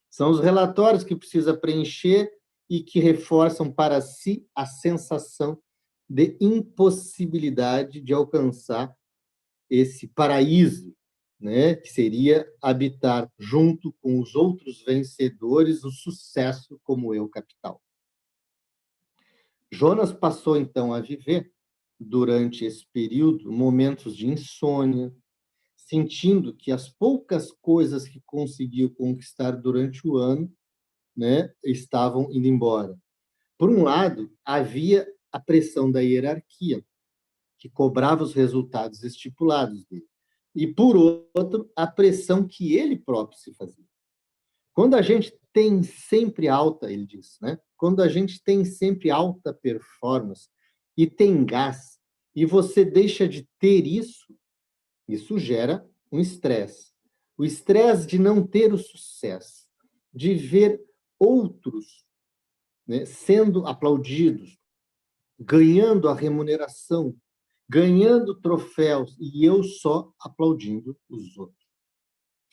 São os relatórios que precisa preencher e que reforçam para si a sensação de impossibilidade de alcançar esse paraíso, né, que seria habitar junto com os outros vencedores o sucesso como eu capital. Jonas passou, então, a viver, durante esse período, momentos de insônia, sentindo que as poucas coisas que conseguiu conquistar durante o ano, né, estavam indo embora. Por um lado, havia a pressão da hierarquia, que cobrava os resultados estipulados dele. E, por outro, a pressão que ele próprio se fazia. Quando a gente tem sempre alta, ele diz, né? Quando a gente tem sempre alta performance e tem gás, e você deixa de ter isso, isso gera um estresse. O estresse de não ter o sucesso, de ver outros, né, sendo aplaudidos, ganhando a remuneração, ganhando troféus, e eu só aplaudindo os outros.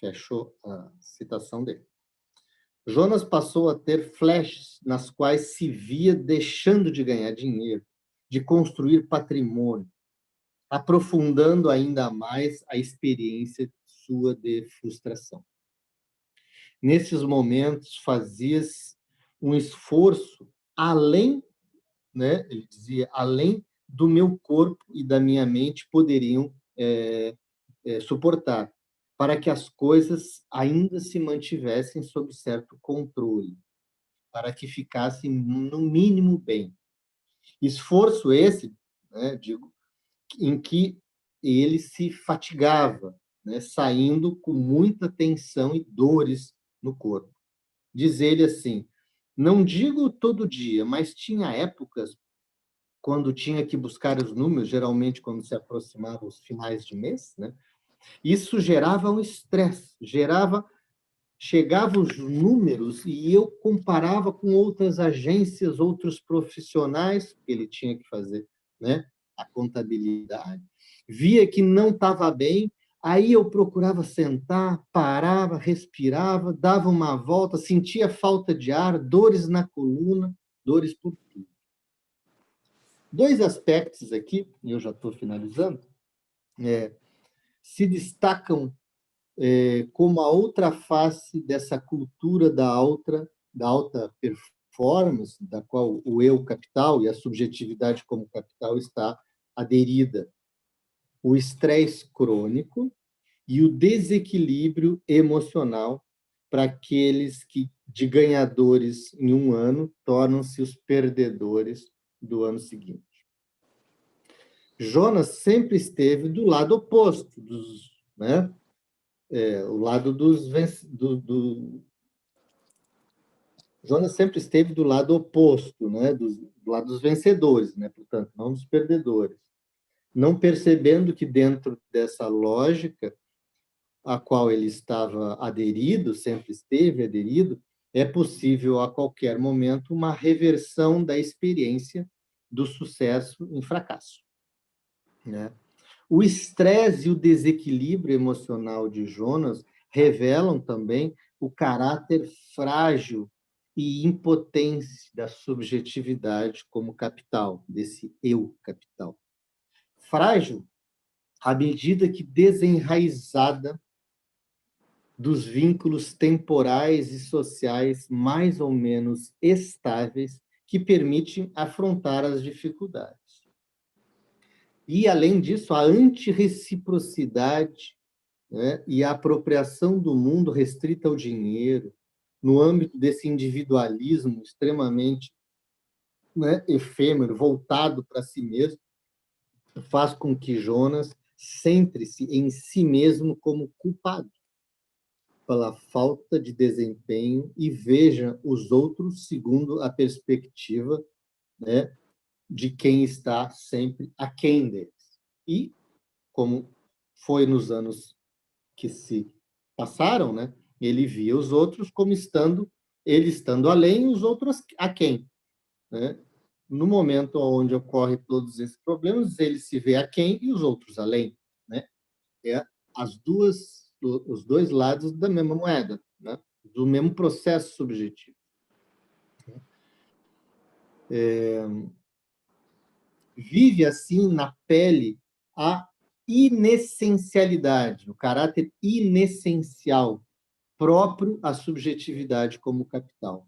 Fechou a citação dele. Jonas passou a ter flashes nas quais se via deixando de ganhar dinheiro, de construir patrimônio, aprofundando ainda mais a experiência sua de frustração. Nesses momentos, fazia-se um esforço além, né, ele dizia, além do meu corpo e da minha mente poderiam suportar, para que as coisas ainda se mantivessem sob certo controle, para que ficassem, no mínimo, bem. Esforço esse, né, digo, em que ele se fatigava, né, saindo com muita tensão e dores no corpo. Diz ele assim, não digo todo dia, mas tinha épocas quando tinha que buscar os números, geralmente quando se aproximavam os finais de mês, né? Isso gerava um estresse, chegava os números e eu comparava com outras agências, outros profissionais que ele tinha que fazer, né? A contabilidade. Via que não estava bem, aí eu procurava sentar, parava, respirava, dava uma volta, sentia falta de ar, dores na coluna, dores por tudo. Dois aspectos aqui, e eu já estou finalizando, se destacam como a outra face dessa cultura da alta performance, da qual o eu capital e a subjetividade como capital está aderida. O estresse crônico e o desequilíbrio emocional para aqueles que, de ganhadores em um ano, tornam-se os perdedores do ano seguinte. Jonas sempre esteve do lado oposto dos, né? O lado dos Jonas sempre esteve do lado oposto, né? Do lado dos vencedores, né? Portanto, não dos perdedores. Não percebendo que dentro dessa lógica a qual ele estava aderido, sempre esteve aderido, é possível a qualquer momento uma reversão da experiência do sucesso em fracasso, né? O estresse e o desequilíbrio emocional de Jonas revelam também o caráter frágil e impotente da subjetividade como capital, desse eu capital. Frágil à medida que desenraizada dos vínculos temporais e sociais mais ou menos estáveis que permitem afrontar as dificuldades. E, além disso, a antirreciprocidade, né, e a apropriação do mundo restrita ao dinheiro, no âmbito desse individualismo extremamente, né, efêmero, voltado para si mesmo, faz com que Jonas centre-se em si mesmo como culpado pela falta de desempenho e veja os outros segundo a perspectiva, né, de quem está sempre aquém deles. E, como foi nos anos que se passaram, né, ele via os outros como ele estando além, os outros aquém, né? No momento onde ocorrem todos esses problemas, ele se vê aquém e os outros além, né? É os dois lados da mesma moeda, né? Do mesmo processo subjetivo. Vive, assim, na pele a inessencialidade, o caráter inessencial próprio à subjetividade como capital.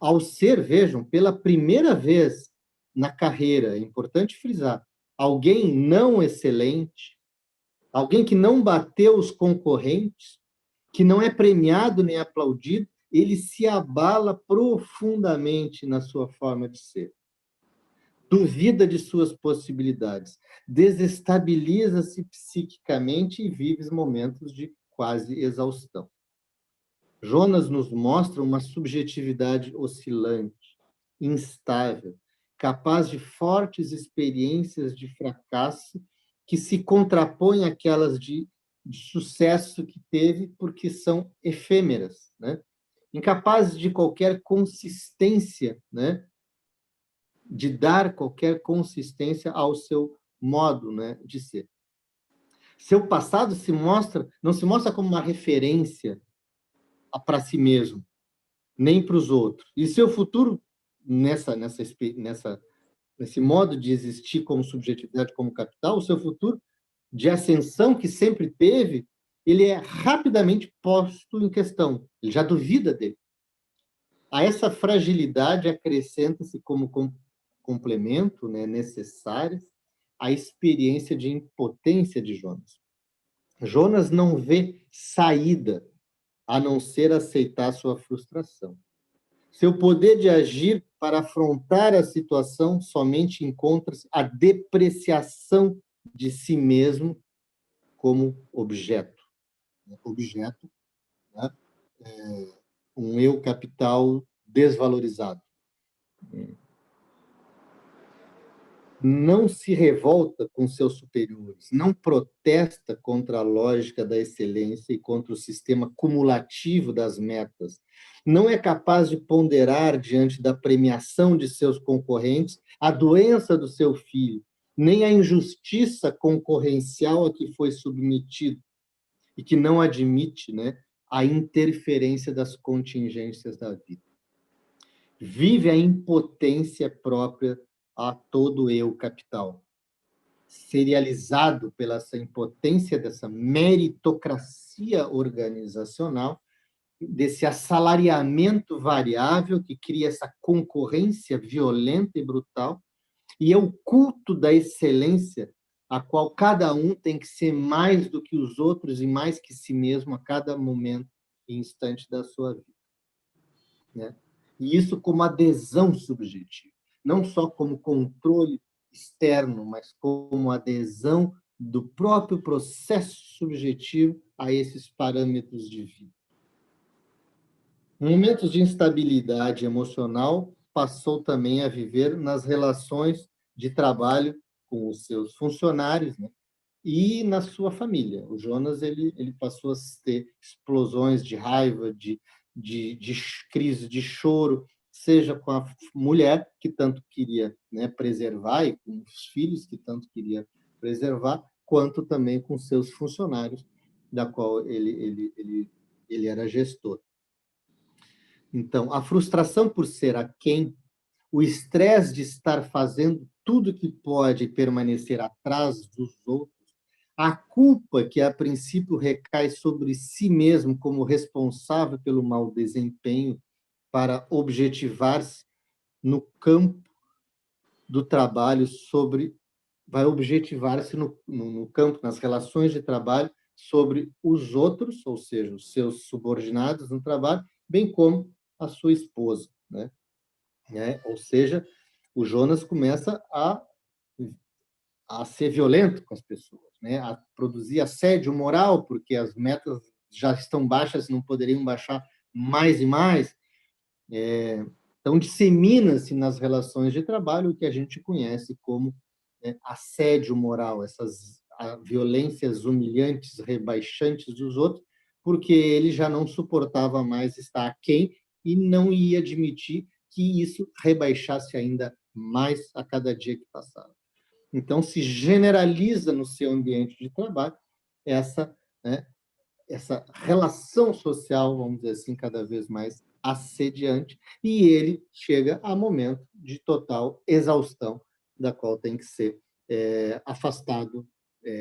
Ao ser, vejam, pela primeira vez na carreira, é importante frisar, alguém não excelente, alguém que não bateu os concorrentes, que não é premiado nem aplaudido, ele se abala profundamente na sua forma de ser. Duvida de suas possibilidades, desestabiliza-se psiquicamente e vive momentos de quase exaustão. Jonas nos mostra uma subjetividade oscilante, instável, capaz de fortes experiências de fracasso que se contrapõem àquelas de sucesso que teve porque são efêmeras, né? Incapazes de qualquer consistência, né? De dar qualquer consistência ao seu modo, né, de ser. Seu passado não se mostra como uma referência para si mesmo, nem para os outros. E seu futuro, nesse modo de existir como subjetividade, como capital, o seu futuro de ascensão que sempre teve, ele é rapidamente posto em questão. Ele já duvida dele. A essa fragilidade acrescenta-se como complemento, né, necessário a experiência de impotência de Jonas. Jonas não vê saída a não ser aceitar sua frustração. Seu poder de agir para afrontar a situação somente encontra-se a depreciação de si mesmo como objeto. Objeto, né? Um eu capital desvalorizado. Não se revolta com seus superiores, não protesta contra a lógica da excelência e contra o sistema cumulativo das metas, não é capaz de ponderar diante da premiação de seus concorrentes a doença do seu filho, nem a injustiça concorrencial a que foi submetido e que não admite, né, a interferência das contingências da vida. Vive a impotência própria a todo eu capital, serializado pela essa impotência dessa meritocracia organizacional, desse assalariamento variável que cria essa concorrência violenta e brutal, e é o culto da excelência a qual cada um tem que ser mais do que os outros e mais que si mesmo a cada momento e instante da sua vida, né? E isso como adesão subjetiva, não só como controle externo, mas como adesão do próprio processo subjetivo a esses parâmetros de vida. Em momentos de instabilidade emocional, passou também a viver nas relações de trabalho com os seus funcionários, né? E na sua família. O Jonas ele passou a ter explosões de raiva, de crise, de choro, seja com a mulher, que tanto queria, né, preservar, e com os filhos, que tanto queria preservar, quanto também com seus funcionários, da qual ele era gestor. Então, a frustração por ser aquém, o estresse de estar fazendo tudo que pode permanecer atrás dos outros, a culpa que, a princípio, recai sobre si mesmo como responsável pelo mau desempenho para objetivar-se no campo do trabalho vai objetivar-se no campo, nas relações de trabalho, sobre os outros, ou seja, os seus subordinados no trabalho, bem como a sua esposa, né? Ou seja, o Jonas começa a ser violento com as pessoas, né? A produzir assédio moral, porque as metas já estão baixas e não poderiam baixar mais e mais. Então, dissemina-se nas relações de trabalho o que a gente conhece como assédio moral, essas violências humilhantes, rebaixantes dos outros, porque ele já não suportava mais estar aquém e não ia admitir que isso rebaixasse ainda mais a cada dia que passava. Então, se generaliza no seu ambiente de trabalho essa, né, essa relação social, vamos dizer assim, cada vez mais assediante, e ele chega a momento de total exaustão, da qual tem que ser afastado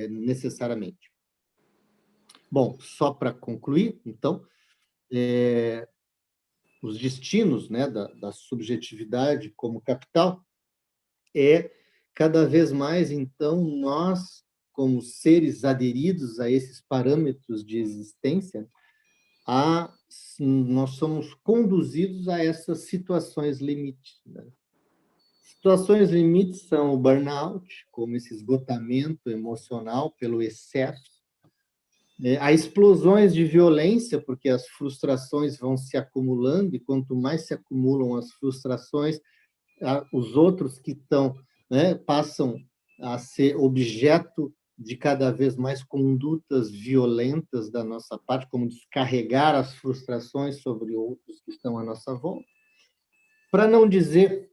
necessariamente. Bom, só para concluir, então, os destinos, né, da subjetividade como capital cada vez mais, então, nós, como seres aderidos a esses parâmetros de existência, nós somos conduzidos a essas situações limites, né? Situações limites são o burnout, como esse esgotamento emocional pelo excesso, há explosões de violência, porque as frustrações vão se acumulando, e quanto mais se acumulam as frustrações, os outros que estão, né, passam a ser objeto de cada vez mais condutas violentas da nossa parte, como descarregar as frustrações sobre outros que estão à nossa volta. Para não dizer,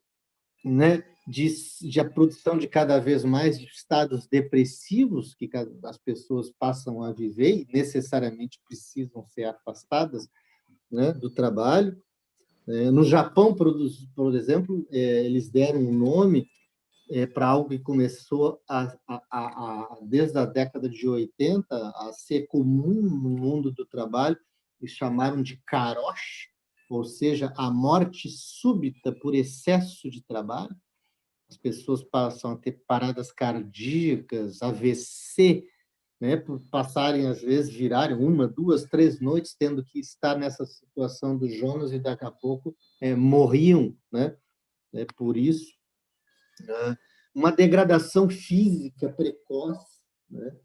né, de a produção de cada vez mais de estados depressivos que as pessoas passam a viver e necessariamente precisam ser afastadas, né, do trabalho. No Japão, por exemplo, eles deram um nome para algo que começou desde a década de 80 a ser comum no mundo do trabalho, e chamaram de karoshi, ou seja, a morte súbita por excesso de trabalho. As pessoas passam a ter paradas cardíacas, AVC, né, por passarem, às vezes, virarem 1, 2, 3 noites tendo que estar nessa situação do Jonas e daqui a pouco morriam, né, por isso. Uma degradação física precoce, né,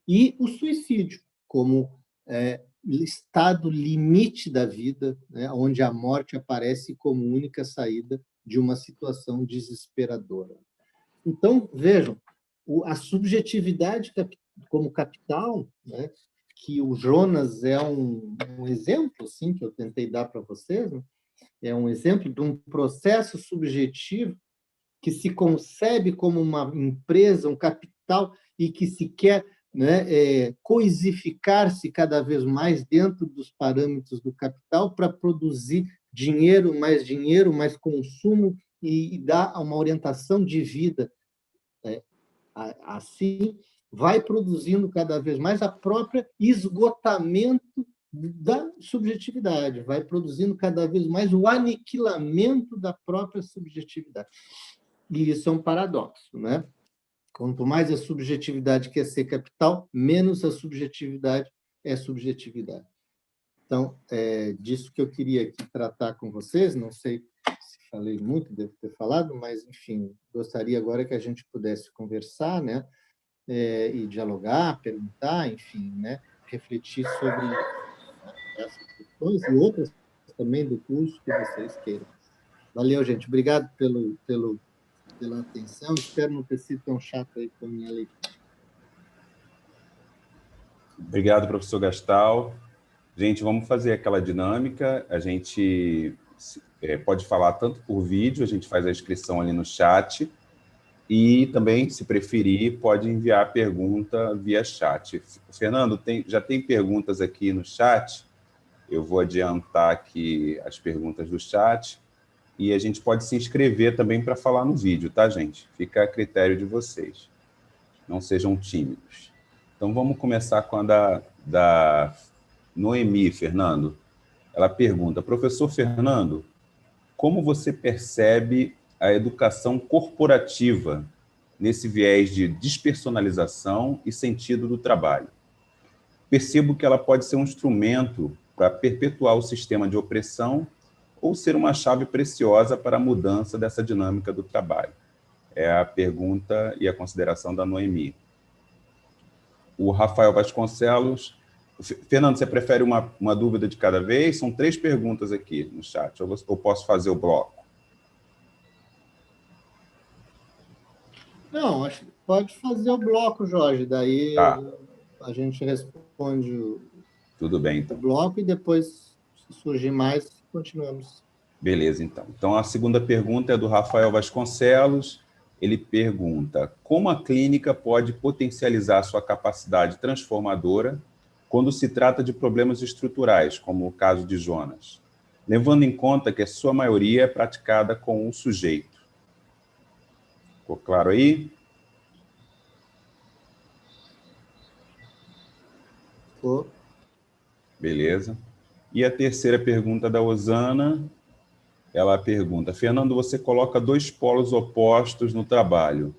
e o suicídio como estado limite da vida, né, onde a morte aparece como única saída de uma situação desesperadora. Então, vejam, a subjetividade como capital, né, que o Jonas é um exemplo, assim, que eu tentei dar para vocês, né, é um exemplo de um processo subjetivo que se concebe como uma empresa, um capital, e que se quer, né, coisificar-se cada vez mais dentro dos parâmetros do capital para produzir dinheiro, mais consumo e dar uma orientação de vida. Assim, vai produzindo cada vez mais a própria esgotamento da subjetividade, vai produzindo cada vez mais o aniquilamento da própria subjetividade. E isso é um paradoxo, né? Quanto mais a subjetividade quer ser capital, menos a subjetividade é subjetividade. Então, é disso que eu queria aqui tratar com vocês. Não sei se falei muito, devo ter falado, mas, enfim, gostaria agora que a gente pudesse conversar, né? E dialogar, perguntar, enfim, né? Refletir sobre essas questões e outras também do curso que vocês queiram. Valeu, gente. Obrigado pela atenção. Espero não ter sido tão chato aí com a minha leitura. Obrigado, professor Gastal. Gente, vamos fazer aquela dinâmica. A gente pode falar tanto por vídeo, a gente faz a inscrição ali no chat, e também, se preferir, pode enviar a pergunta via chat. Fernando, já tem perguntas aqui no chat. Eu vou adiantar aqui as perguntas do chat. E a gente pode se inscrever também para falar no vídeo, tá, gente? Fica a critério de vocês. Não sejam tímidos. Então, vamos começar com a da Noemi, Fernando. Ela pergunta, professor Fernando, como você percebe a educação corporativa nesse viés de despersonalização e sentido do trabalho? Percebo que ela pode ser um instrumento para perpetuar o sistema de opressão ou ser uma chave preciosa para a mudança dessa dinâmica do trabalho. É a pergunta e a consideração da Noemi. O Rafael Vasconcelos. Fernando, você prefere uma dúvida de cada vez? São 3 perguntas aqui no chat. Eu posso fazer o bloco? Não, acho que pode fazer o bloco, Jorge. Daí Tá, a gente responde tudo bem, o então. bloco e depois, se surgir mais, continuamos. Beleza, então. Então, a segunda pergunta é do Rafael Vasconcelos. Ele pergunta, como a clínica pode potencializar sua capacidade transformadora quando se trata de problemas estruturais, como o caso de Jonas, levando em conta que a sua maioria é praticada com um sujeito? Ficou claro aí? Ficou? Beleza. E a terceira pergunta da Osana, ela pergunta, Fernando, você coloca 2 polos opostos no trabalho.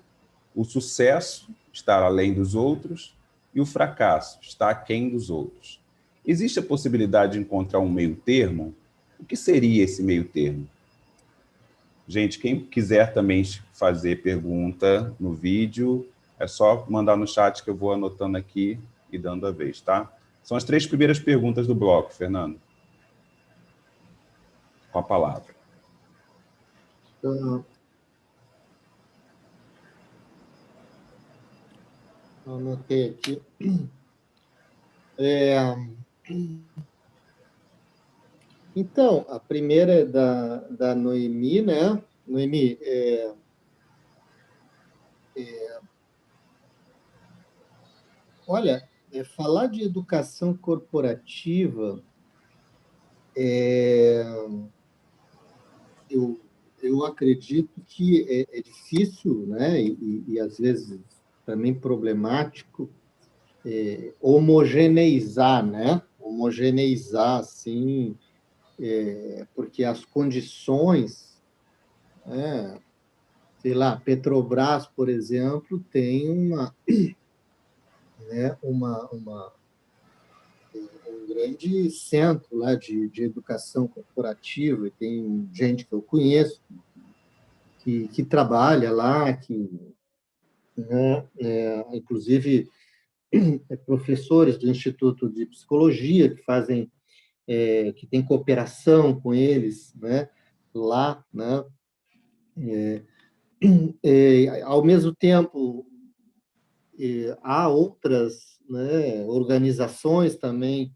O sucesso está além dos outros e o fracasso está aquém dos outros. Existe a possibilidade de encontrar um meio termo? O que seria esse meio termo? Gente, quem quiser também fazer pergunta no vídeo, é só mandar no chat que eu vou anotando aqui e dando a vez, tá? São as 3 primeiras perguntas do bloco, Fernando. Com a palavra. Anotei aqui. Então, a primeira é da Noemi, né? Noemi, olha, falar de educação corporativa, eu, eu acredito que é difícil, né? E às vezes também problemático, homogeneizar, né? Homogeneizar, assim, porque as condições, né? Sei lá, Petrobras, por exemplo, tem um grande centro lá de educação corporativa, e tem gente que eu conheço que trabalha lá, né, inclusive professores do Instituto de Psicologia que fazem, que tem cooperação com eles, né, lá, né, ao mesmo tempo há outras, né, organizações também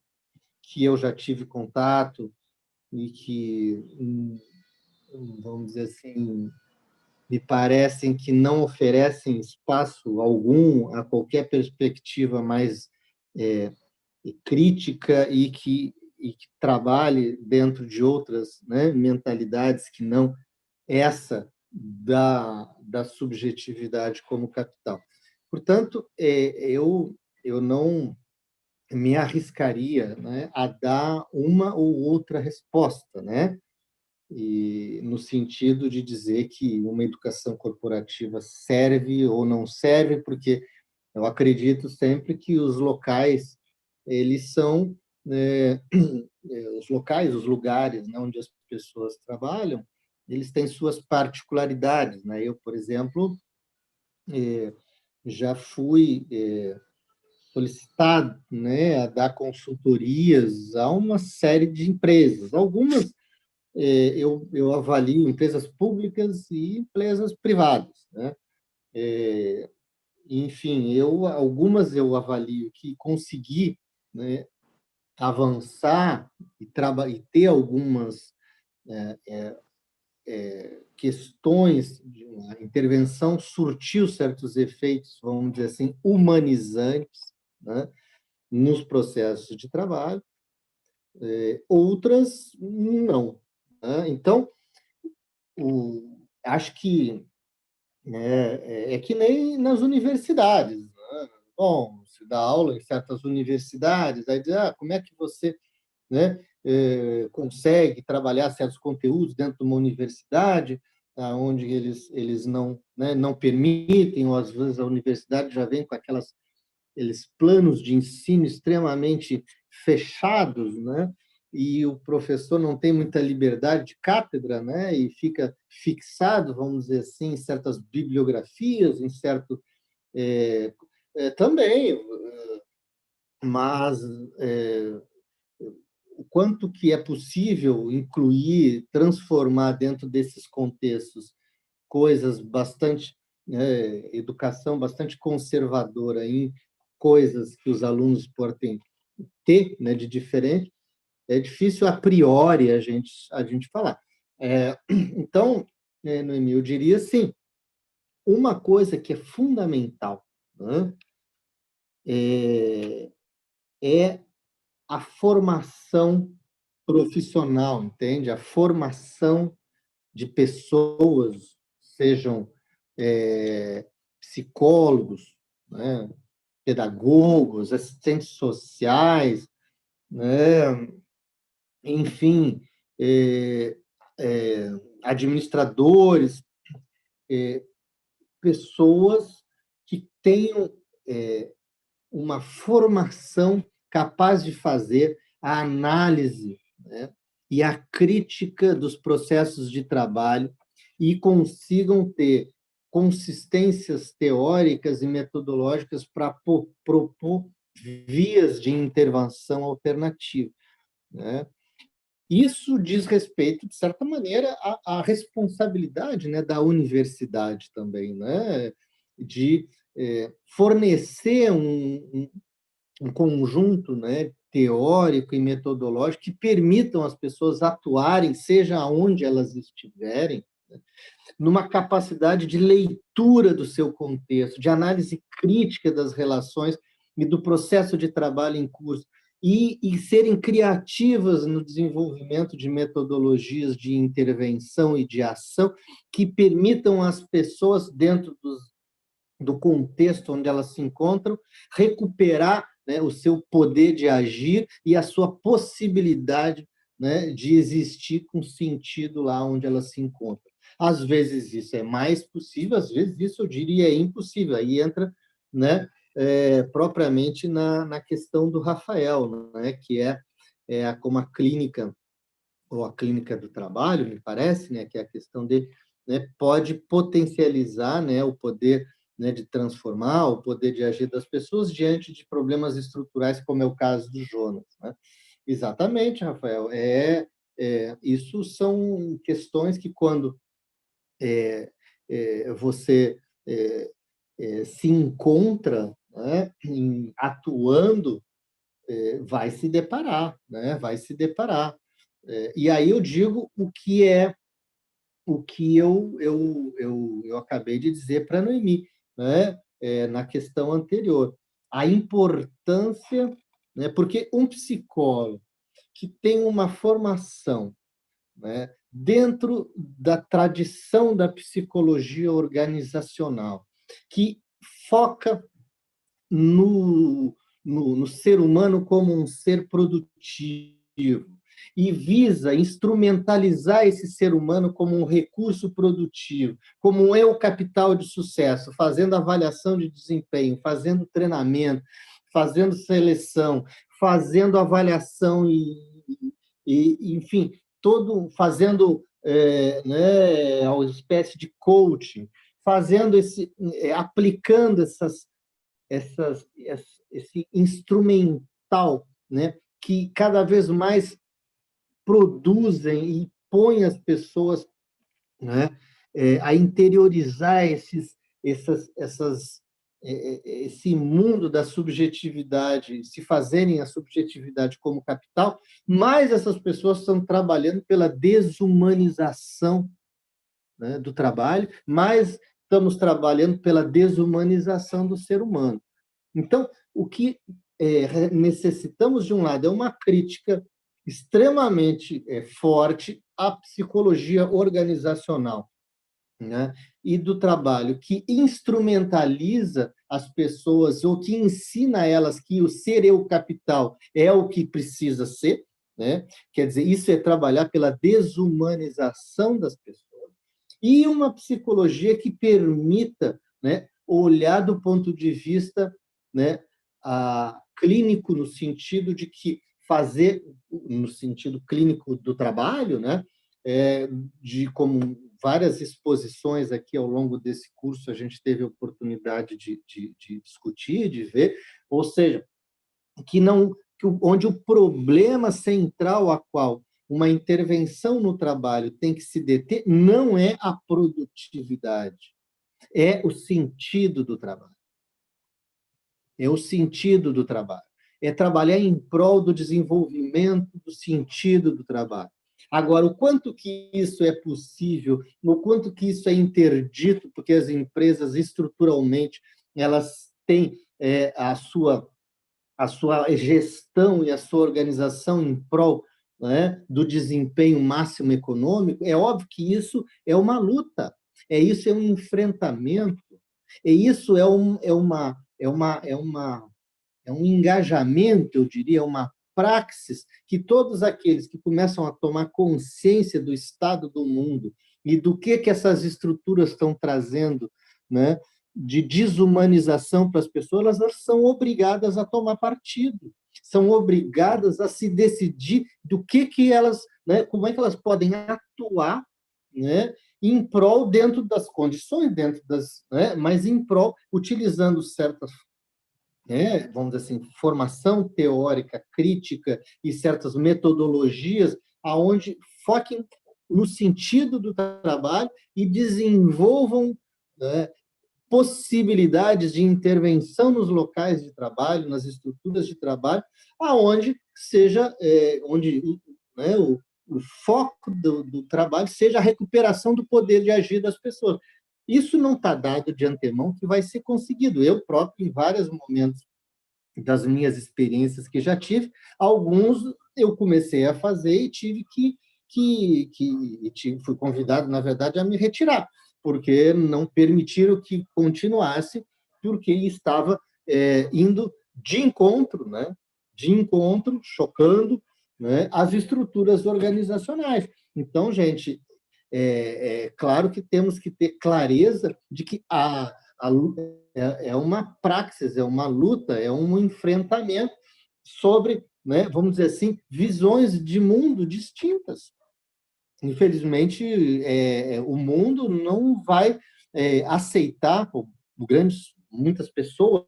que eu já tive contato e que, vamos dizer assim, me parecem que não oferecem espaço algum a qualquer perspectiva mais crítica e que trabalhe dentro de outras, né, mentalidades que não essa da subjetividade como capital. Portanto, eu não me arriscaria, né, a dar uma ou outra resposta, né? E no sentido de dizer que uma educação corporativa serve ou não serve, porque eu acredito sempre que os locais, eles são, né, os locais, os lugares, né, onde as pessoas trabalham, eles têm suas particularidades, né? Eu, por exemplo, já fui solicitado, né, a dar consultorias a uma série de empresas. Algumas eu avalio empresas públicas e empresas privadas, né? Enfim, algumas eu avalio que consegui, né, avançar e ter algumas questões de uma intervenção surtiu certos efeitos, vamos dizer assim, humanizantes, né, nos processos de trabalho, outras não, né? Então, acho que, né, é que nem nas universidades, né? bom, se dá aula em certas universidades, aí diz, como é que você, né, consegue trabalhar certos conteúdos dentro de uma universidade, onde eles não, né, não permitem, ou às vezes a universidade já vem com aqueles planos de ensino extremamente fechados, né? E o professor não tem muita liberdade de cátedra, né? E fica fixado, vamos dizer assim, em certas bibliografias, em certo também, mas o quanto que é possível incluir, transformar dentro desses contextos coisas bastante, educação bastante conservadora em coisas que os alunos podem ter, né, de diferente, é difícil a priori a gente falar. Então, Noemi, eu diria assim, uma coisa que é fundamental, né, é a formação profissional, entende? A formação de pessoas, sejam psicólogos, né, pedagogos, assistentes sociais, né, enfim, administradores, pessoas que tenham uma formação capaz de fazer a análise, né, e a crítica dos processos de trabalho e consigam ter consistências teóricas e metodológicas para propor vias de intervenção alternativa, né? Isso diz respeito, de certa maneira, à responsabilidade, né, da universidade também, né, de fornecer um conjunto, né, teórico e metodológico que permitam às pessoas atuarem, seja onde elas estiverem, né, numa capacidade de leitura do seu contexto, de análise crítica das relações e do processo de trabalho em curso, e serem criativas no desenvolvimento de metodologias de intervenção e de ação que permitam às pessoas, dentro do contexto onde elas se encontram, recuperar, né, o seu poder de agir e a sua possibilidade, né, de existir com sentido lá onde elas se encontram. Às vezes isso é mais possível, às vezes isso eu diria é impossível. Aí entra, né, propriamente na questão do Rafael, né, que como a clínica, ou a clínica do trabalho, me parece, né, que é a questão dele, né, pode potencializar, né, o poder, né, de transformar, o poder de agir das pessoas diante de problemas estruturais, como é o caso do Jonas, né? Exatamente, Rafael. Isso são questões que, quando você se encontra, né, atuando, vai se deparar, né? Vai se deparar. E aí eu digo o que eu acabei de dizer para a Noemi, né? Na questão anterior. A importância, né? Porque um psicólogo que tem uma formação, né, dentro da tradição da psicologia organizacional, que foca no ser humano como um ser produtivo e visa instrumentalizar esse ser humano como um recurso produtivo, como um eu capital de sucesso, fazendo avaliação de desempenho, fazendo treinamento, fazendo seleção, fazendo avaliação enfim, todo fazendo né, uma espécie de coaching, fazendo aplicando esse instrumental, né, que cada vez mais produzem e põem as pessoas, né, a interiorizar esse mundo da subjetividade, se fazerem a subjetividade como capital, mais essas pessoas estão trabalhando pela desumanização, né, do trabalho, mais estamos trabalhando pela desumanização do ser humano. Então, o que necessitamos, de um lado, é uma crítica extremamente forte à psicologia organizacional, né? e do trabalho que instrumentaliza as pessoas ou que ensina a elas que o ser eu capital é o que precisa ser, né? Quer dizer, isso é trabalhar pela desumanização das pessoas, e uma psicologia que permita, né, olhar do ponto de vista, né, clínico, no sentido de que fazer, no sentido clínico do trabalho, né, de como várias exposições aqui ao longo desse curso a gente teve a oportunidade de discutir, de ver, ou seja, que não, onde o problema central a qual uma intervenção no trabalho tem que se deter não é a produtividade, é o sentido do trabalho. É o sentido do trabalho. É trabalhar em prol do desenvolvimento do sentido do trabalho. Agora, o quanto que isso é possível, o quanto que isso é interdito, porque as empresas, estruturalmente, elas têm a sua gestão e a sua organização em prol, né, do desempenho máximo econômico, é óbvio que isso é uma luta, isso é um enfrentamento, isso é um engajamento, eu diria, uma praxis que todos aqueles que começam a tomar consciência do estado do mundo e do que essas estruturas estão trazendo, né, de desumanização para as pessoas, elas são obrigadas a tomar partido, são obrigadas a se decidir do que elas, né, como é que elas podem atuar, né, em prol, dentro das condições, né, mas em prol, utilizando certas, vamos dizer assim, formação teórica, crítica e certas metodologias aonde foquem no sentido do trabalho e desenvolvam, né, possibilidades de intervenção nos locais de trabalho, nas estruturas de trabalho, aonde seja, onde, né, o foco do trabalho seja a recuperação do poder de agir das pessoas. Isso não está dado de antemão que vai ser conseguido. Eu próprio, em vários momentos das minhas experiências que já tive, alguns eu comecei a fazer e fui convidado, na verdade, a me retirar, porque não permitiram que continuasse, porque estava indo de encontro, né? De encontro, chocando, né, as estruturas organizacionais. Então, gente, claro que temos que ter clareza de que é uma praxis, é uma luta, é um enfrentamento sobre, né, vamos dizer assim, visões de mundo distintas. Infelizmente, o mundo não vai aceitar, muitas pessoas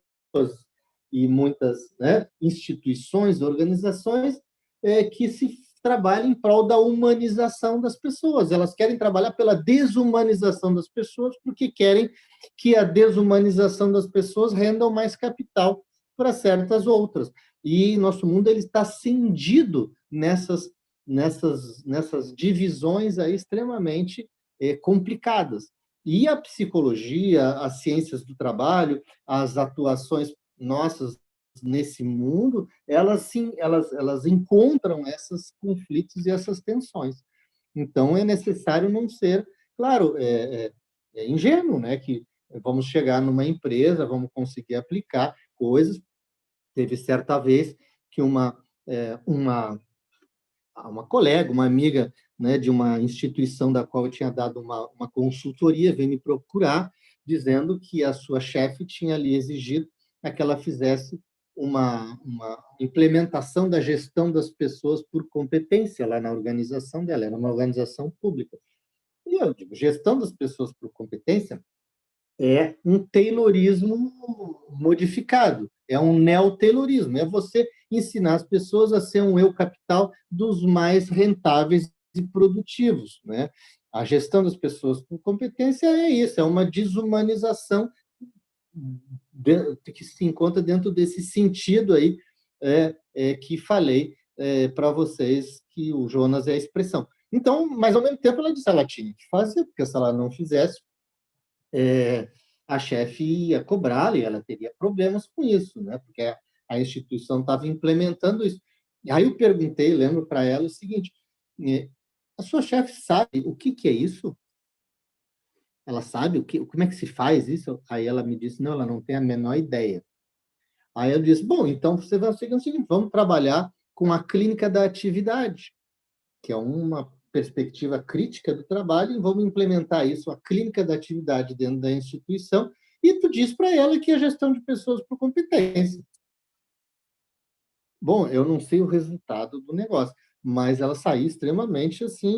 e muitas, né, instituições, organizações que se trabalhem em prol da humanização das pessoas. Elas querem trabalhar pela desumanização das pessoas porque querem que a desumanização das pessoas renda mais capital para certas outras. E nosso mundo ele está cindido nessas divisões aí extremamente complicadas. E a psicologia, as ciências do trabalho, as atuações nossas nesse mundo, elas encontram esses conflitos e essas tensões. Então, é necessário não ser, claro, ingênuo, né? Que vamos chegar numa empresa, vamos conseguir aplicar coisas. Teve certa vez que uma colega, uma amiga, né, de uma instituição da qual eu tinha dado uma consultoria, veio me procurar, dizendo que a sua chefe tinha lhe exigido que ela fizesse uma implementação da gestão das pessoas por competência lá na organização dela, era uma organização pública. E eu digo, gestão das pessoas por competência é um taylorismo modificado, é um neo-taylorismo, é você ensinar as pessoas a ser um eu capital dos mais rentáveis e produtivos, né? A gestão das pessoas por competência é isso, é uma desumanização que se encontra dentro desse sentido aí que falei para vocês, que o Jonas é a expressão. Então, mas ao mesmo tempo ela disse, ela tinha que fazer, porque se ela não fizesse, a chefe ia cobrar e ela teria problemas com isso, né? Porque a instituição estava implementando isso. E aí eu perguntei, lembro para ela o seguinte, a sua chefe sabe o que é isso? Ela sabe como é que se faz isso? Aí ela me disse, não, ela não tem a menor ideia. Aí eu disse, bom, então você vai seguir o seguinte, vamos trabalhar com a clínica da atividade, que é uma perspectiva crítica do trabalho, e vamos implementar isso, a clínica da atividade dentro da instituição, e tu diz para ela que é gestão de pessoas por competência. Bom, eu não sei o resultado do negócio, mas ela saiu extremamente assim,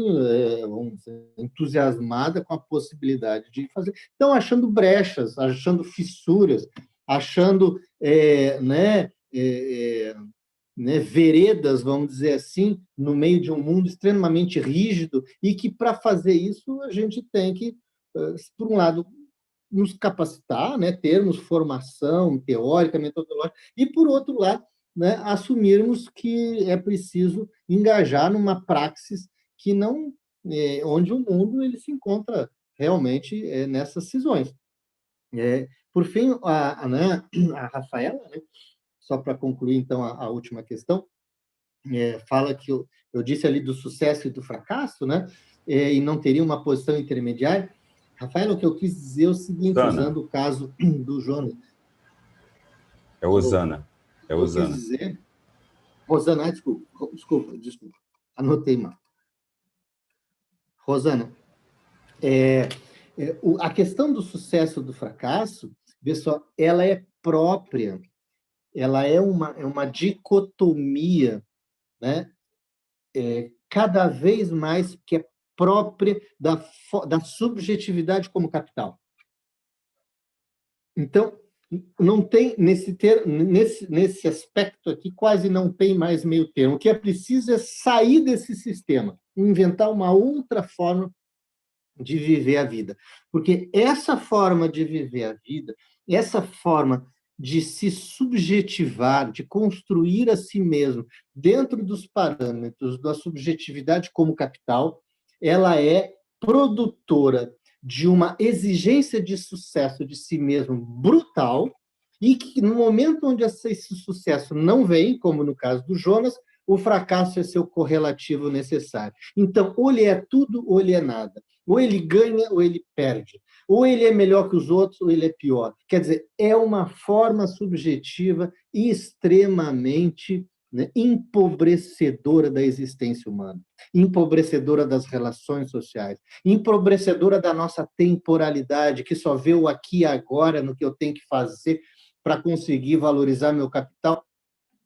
vamos dizer, entusiasmada com a possibilidade de fazer. Então, achando brechas, achando fissuras, achando veredas, vamos dizer assim, no meio de um mundo extremamente rígido, e que, para fazer isso, a gente tem que, por um lado, nos capacitar, né, termos formação teórica, metodológica, e, por outro lado, né, assumirmos que é preciso engajar numa praxis que não, onde o mundo ele se encontra realmente nessas cisões. Por fim, a Rafaela, né, só para concluir, então, a última questão, fala que eu disse ali do sucesso e do fracasso, né, e não teria uma posição intermediária. Rafaela, o que eu quis dizer é o seguinte, Osana. usando o caso do Jonas. É Osana. É Eu quis Osana. dizer... Rosana, desculpa. Anotei mal. Rosana, a questão do sucesso ou do fracasso, pessoal, ela é própria, ela é uma dicotomia, né? Cada vez mais que é própria da subjetividade como capital. Então, não tem, nesse aspecto aqui, quase não tem mais meio termo. O que é preciso é sair desse sistema, inventar uma outra forma de viver a vida. Porque essa forma de viver a vida, essa forma de se subjetivar, de construir a si mesmo dentro dos parâmetros da subjetividade como capital, ela é produtora de uma exigência de sucesso de si mesmo brutal, e que no momento onde esse sucesso não vem, como no caso do Jonas, o fracasso é seu correlativo necessário. Então, ou ele é tudo, ou ele é nada. Ou ele ganha, ou ele perde. Ou ele é melhor que os outros, ou ele é pior. Quer dizer, é uma forma subjetiva extremamente, né, empobrecedora da existência humana, empobrecedora das relações sociais, empobrecedora da nossa temporalidade, que só vê o aqui e agora no que eu tenho que fazer para conseguir valorizar meu capital,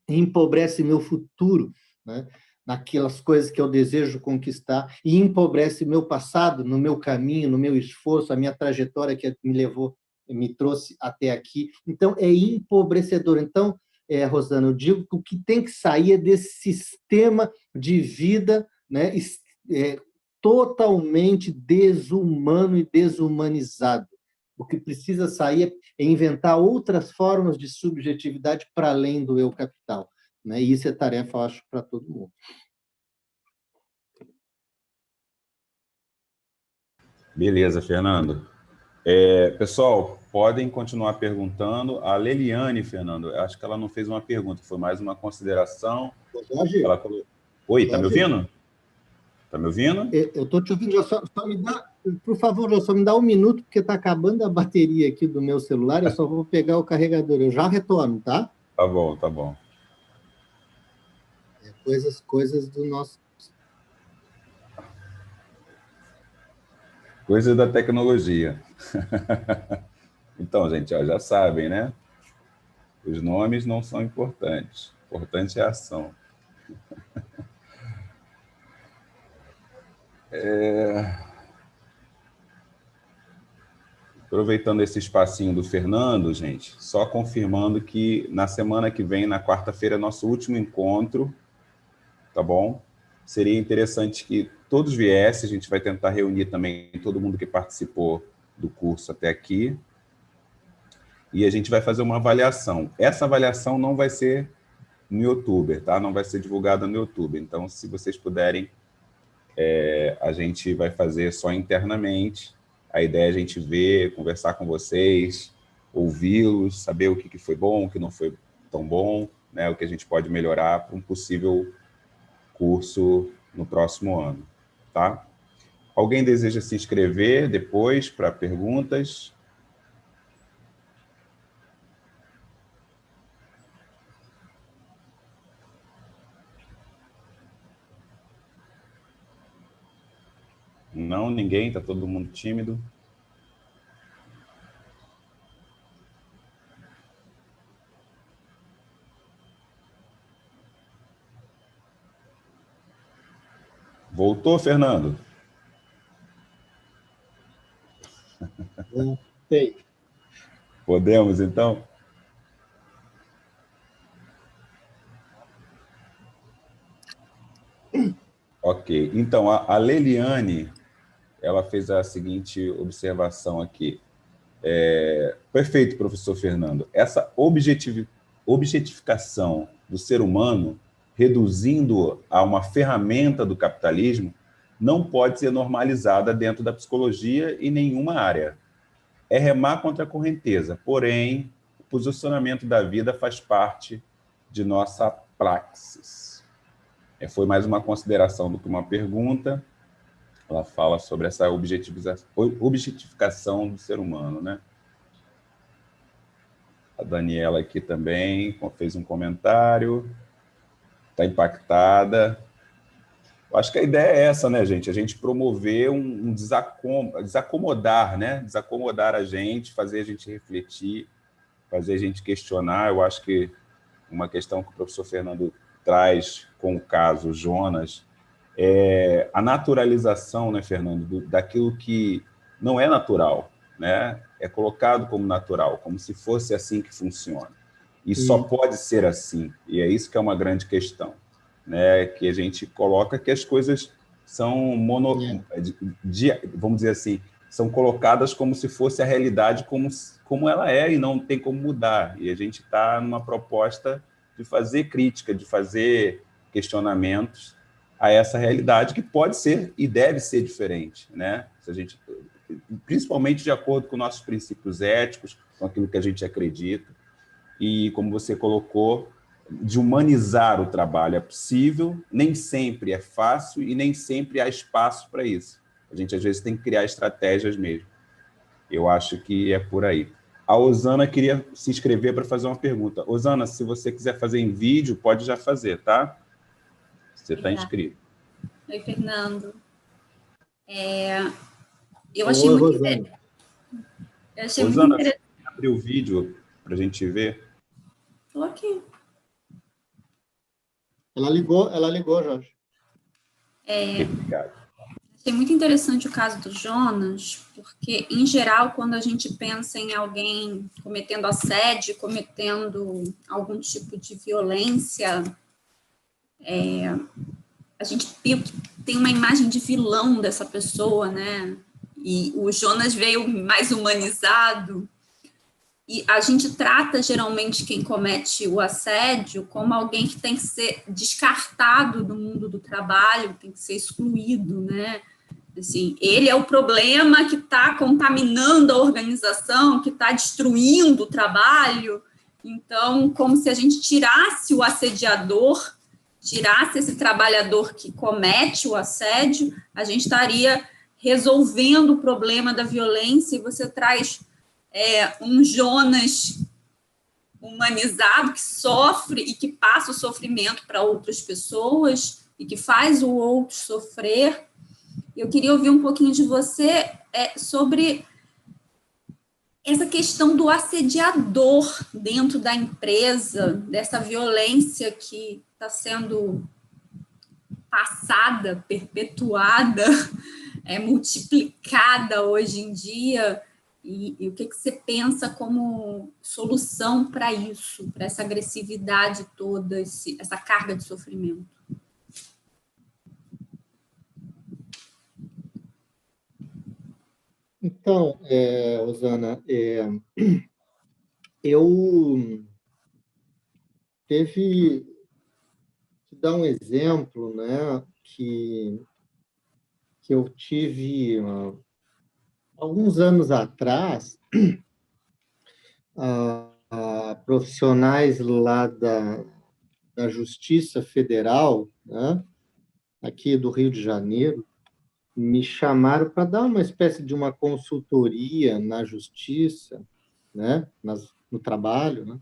empobrece meu futuro, né? Naquelas coisas que eu desejo conquistar, e empobrece meu passado, no meu caminho, no meu esforço, a minha trajetória que me trouxe até aqui. Então, é empobrecedor. Então, Rosana, eu digo que o que tem que sair é desse sistema de vida, né, totalmente desumano e desumanizado. O que precisa sair é inventar outras formas de subjetividade para além do eu capital, né? E isso é tarefa, eu acho, para todo mundo. Beleza, Fernando. Pessoal, podem continuar perguntando. A Leliane, Fernando, eu acho que ela não fez uma pergunta, foi mais uma consideração. Jorge, Ela colocou... Oi, tá me Jorge, ouvindo? Tá me ouvindo? eu estou te ouvindo, só me dá, por favor, só me dá um minuto, porque está acabando a bateria aqui do meu celular, eu só vou pegar o carregador, eu já retorno, tá? Tá bom, tá bom. Coisas do nosso... Coisa da tecnologia. Então, gente, ó, já sabem, né? Os nomes não são importantes. O importante é a ação. Aproveitando esse espacinho do Fernando, gente, só confirmando que na semana que vem, na quarta-feira, é nosso último encontro, tá bom? Seria interessante que todos viessem, a gente vai tentar reunir também todo mundo que participou do curso até aqui, e a gente vai fazer uma avaliação. Essa avaliação não vai ser no YouTube, tá? Não vai ser divulgada no YouTube. Então, se vocês puderem, a gente vai fazer só internamente. A ideia é a gente ver, conversar com vocês, ouvi-los, saber o que foi bom, o que não foi tão bom, né? O que a gente pode melhorar para um possível curso no próximo ano, tá? Alguém deseja se inscrever depois para perguntas? Não, ninguém, está todo mundo tímido. Voltou, Fernando? Voltei. Podemos, então? Ok. Então, a Leliane, ela fez a seguinte observação aqui. Perfeito, professor Fernando. Essa objetificação do ser humano, reduzindo a uma ferramenta do capitalismo, não pode ser normalizada dentro da psicologia em nenhuma área. É remar contra a correnteza, porém, o posicionamento da vida faz parte de nossa praxis. Foi mais uma consideração do que uma pergunta. Ela fala sobre essa objetificação do ser humano, né? A Daniela aqui também fez um comentário, está impactada. Eu acho que a ideia é essa, né, gente? A gente promover um desacomodar, né? Desacomodar a gente, fazer a gente refletir, fazer a gente questionar. Eu acho que uma questão que o professor Fernando traz com o caso Jonas é a naturalização, né, Fernando, daquilo que não é natural, né? É colocado como natural, como se fosse assim que funciona. E só pode ser assim. E é isso que é uma grande questão, né? Que a gente coloca que as coisas são vamos dizer assim, são colocadas como se fosse a realidade como ela é e não tem como mudar. E a gente está numa proposta de fazer crítica, de fazer questionamentos a essa realidade que pode ser e deve ser diferente, né? Se a gente, principalmente de acordo com nossos princípios éticos, com aquilo que a gente acredita, e como você colocou, de humanizar o trabalho é possível, nem sempre é fácil e nem sempre há espaço para isso. A gente às vezes tem que criar estratégias mesmo. Eu acho que é por aí. A Osana queria se inscrever para fazer uma pergunta. Osana, se você quiser fazer em vídeo, pode já fazer, tá? Você está inscrito. Oi, Fernando. Eu Oi, achei muito Rosana. Osana, interessante. abre o vídeo para a gente ver. Estou aqui. Ela ligou, Jorge. Obrigado. Achei muito interessante o caso do Jonas, porque, em geral, quando a gente pensa em alguém cometendo assédio, cometendo algum tipo de violência, a gente tem uma imagem de vilão dessa pessoa, né? E o Jonas veio mais humanizado. E a gente trata, geralmente, quem comete o assédio como alguém que tem que ser descartado do mundo do trabalho, tem que ser excluído, né? Assim, ele é o problema que está contaminando a organização, que está destruindo o trabalho. Então, como se a gente tirasse o assediador, tirasse esse trabalhador que comete o assédio, a gente estaria resolvendo o problema da violência, e você traz um Jonas humanizado que sofre e que passa o sofrimento para outras pessoas e que faz o outro sofrer. Eu queria ouvir um pouquinho de você sobre essa questão do assediador dentro da empresa, dessa violência que está sendo passada, perpetuada, multiplicada hoje em dia. E o que você pensa como solução para isso, para essa agressividade toda, essa carga de sofrimento? Então, Osana, eu teve que dar um exemplo, né, que eu tive alguns anos atrás, profissionais lá da Justiça Federal, né, aqui do Rio de Janeiro, me chamaram para dar uma espécie de uma consultoria na justiça, né, no trabalho, né,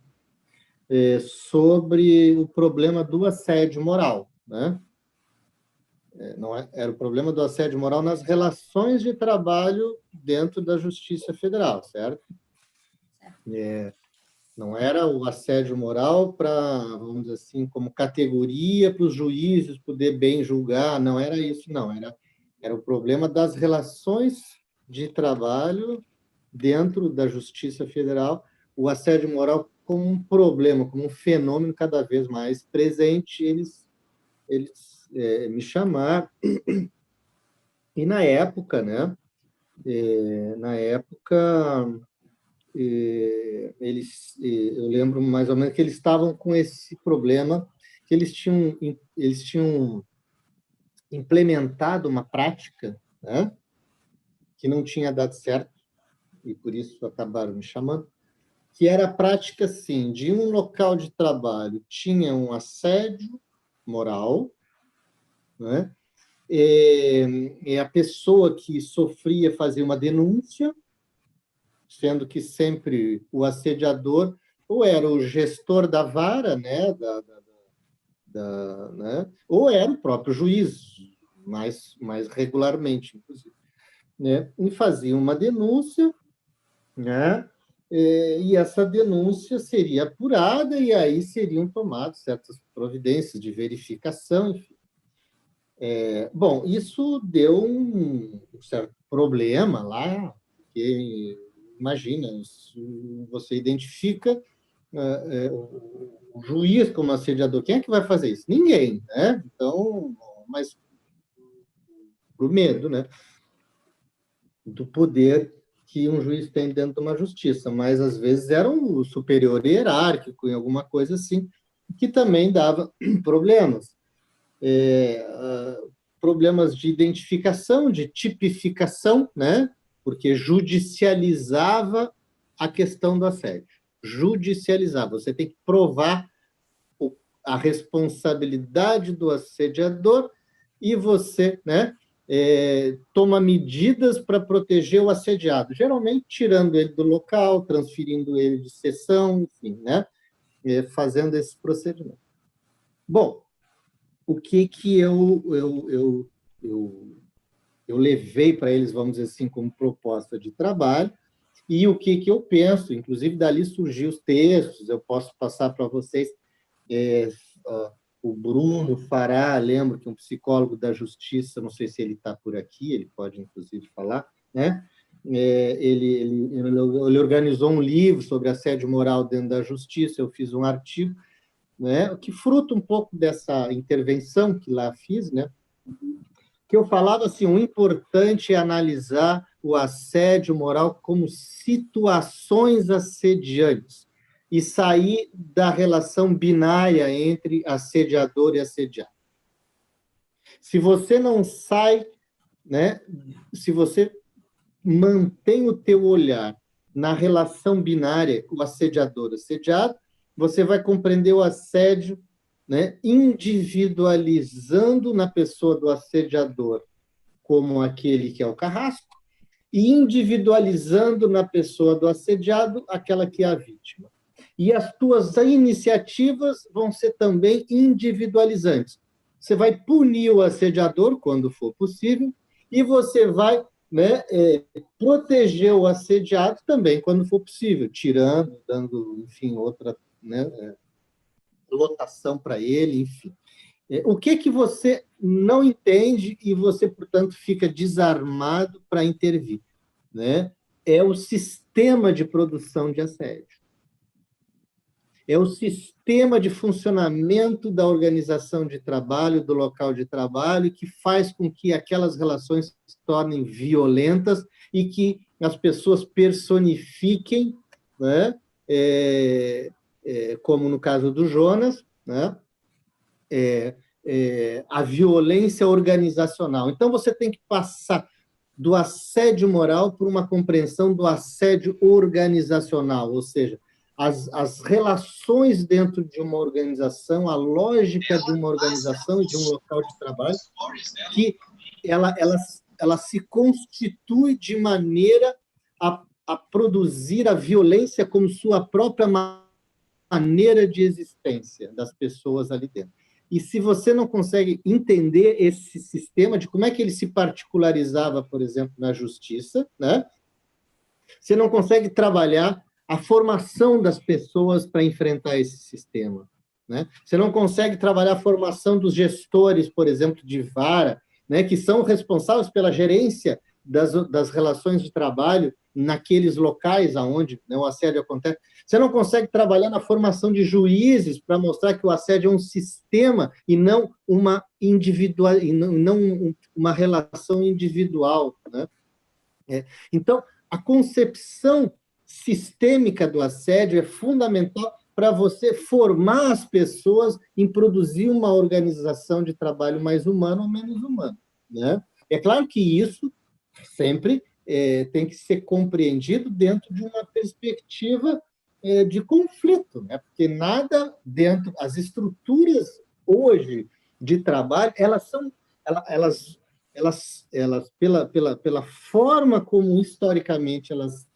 sobre o problema do assédio moral, né? Não era o problema do assédio moral nas relações de trabalho dentro da Justiça Federal, certo? Não era o assédio moral para, vamos dizer assim, como categoria para os juízes poder bem julgar, não era isso, não. Era o problema das relações de trabalho dentro da Justiça Federal, o assédio moral como um problema, como um fenômeno cada vez mais presente, eles me chamaram. E na época, né? Eu lembro mais ou menos que eles estavam com esse problema, que eles tinham implementado uma prática, né, que não tinha dado certo, e por isso acabaram me chamando, que era a prática, assim, de um local de trabalho tinha um assédio moral, né, e a pessoa que sofria fazia uma denúncia, sendo que sempre o assediador ou era o gestor da vara, né, né, ou era o próprio juiz, mais regularmente, inclusive, né, e fazia uma denúncia, né, e essa denúncia seria apurada e aí seriam tomadas certas providências de verificação, enfim. Bom, isso deu um certo problema lá, porque imagina, você identifica o juiz como assediador, quem é que vai fazer isso? Ninguém, né? Então, mas por medo, né, do poder que um juiz tem dentro de uma justiça, mas às vezes era um superior hierárquico em alguma coisa assim, que também dava problemas. Problemas de identificação, de tipificação, né? Porque judicializava a questão do assédio. Judicializar, você tem que provar a responsabilidade do assediador e você, né, toma medidas para proteger o assediado, geralmente tirando ele do local, transferindo ele de sessão, enfim, né, fazendo esse procedimento. Bom, o que eu levei para eles, vamos dizer assim, como proposta de trabalho, e o que eu penso, inclusive dali surgiu os textos, eu posso passar para vocês, o Bruno Fará, lembro que é um psicólogo da Justiça, não sei se ele está por aqui, ele pode inclusive falar, né? Ele organizou um livro sobre assédio moral dentro da Justiça, eu fiz um artigo, né, que fruto um pouco dessa intervenção que lá fiz, né, que eu falava assim, o importante é analisar o assédio moral como situações assediantes e sair da relação binária entre assediador e assediado. Se você não sai, né, se você mantém o teu olhar na relação binária, o assediador-assediado, você vai compreender o assédio, né, individualizando na pessoa do assediador como aquele que é o carrasco e individualizando na pessoa do assediado aquela que é a vítima. E as tuas iniciativas vão ser também individualizantes. Você vai punir o assediador quando for possível e você vai, né, proteger o assediado também quando for possível, tirando, dando, enfim, outra, né, lotação para ele, enfim. O que você não entende e você, portanto, fica desarmado para intervir, né? É o sistema de produção de assédio. É o sistema de funcionamento da organização de trabalho, do local de trabalho, que faz com que aquelas relações se tornem violentas e que as pessoas personifiquem, né? Como no caso do Jonas, né? A violência organizacional. Então, você tem que passar do assédio moral por uma compreensão do assédio organizacional, ou seja, as relações dentro de uma organização, a lógica de uma organização e de um local de trabalho, que elas ela se constitui de maneira a produzir a violência como sua própria maneira de existência das pessoas ali dentro. E se você não consegue entender esse sistema de como é que ele se particularizava, por exemplo, na justiça, né? Você não consegue trabalhar a formação das pessoas para enfrentar esse sistema, né? Você não consegue trabalhar a formação dos gestores, por exemplo, de vara, né, que são responsáveis pela gerência das relações de trabalho naqueles locais onde, né, o assédio acontece. Você não consegue trabalhar na formação de juízes para mostrar que o assédio é um sistema e não uma individual, e não uma relação individual, né? Então, a concepção sistêmica do assédio é fundamental para você formar as pessoas em produzir uma organização de trabalho mais humana ou menos humana, né? É claro que isso sempre tem que ser compreendido dentro de uma perspectiva de conflito, né? Porque nada dentro, as estruturas hoje de trabalho, elas pela forma como historicamente elas